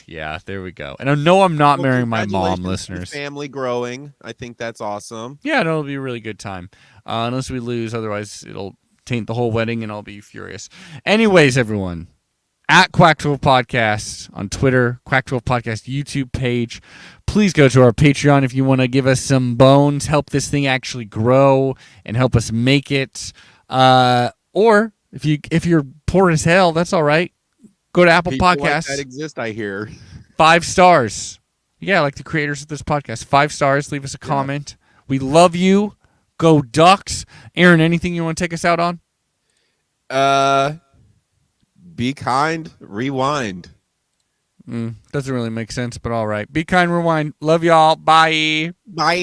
yeah, there we go. And I know I'm not Well, marrying my mom, congratulations to the listeners. family growing. I think that's awesome. Yeah, it'll be a really good time. Unless we lose, otherwise it'll taint the whole wedding and I'll be furious. Anyways, everyone, at Quack12 Podcast on Twitter, Quack12 Podcast YouTube page. Please go to our Patreon if you want to give us some bones, help this thing actually grow and help us make it. Or if you're poor as hell, that's all right. Go to Apple People like Podcasts. that exist, I hear. 5 stars. Yeah, like the creators of this podcast. 5 stars. Leave us a comment. We love you. Go Ducks. Aaron, anything you want to take us out on? Be kind. Rewind. Doesn't really make sense, but all right. Be kind, rewind. Love y'all. Bye. Bye.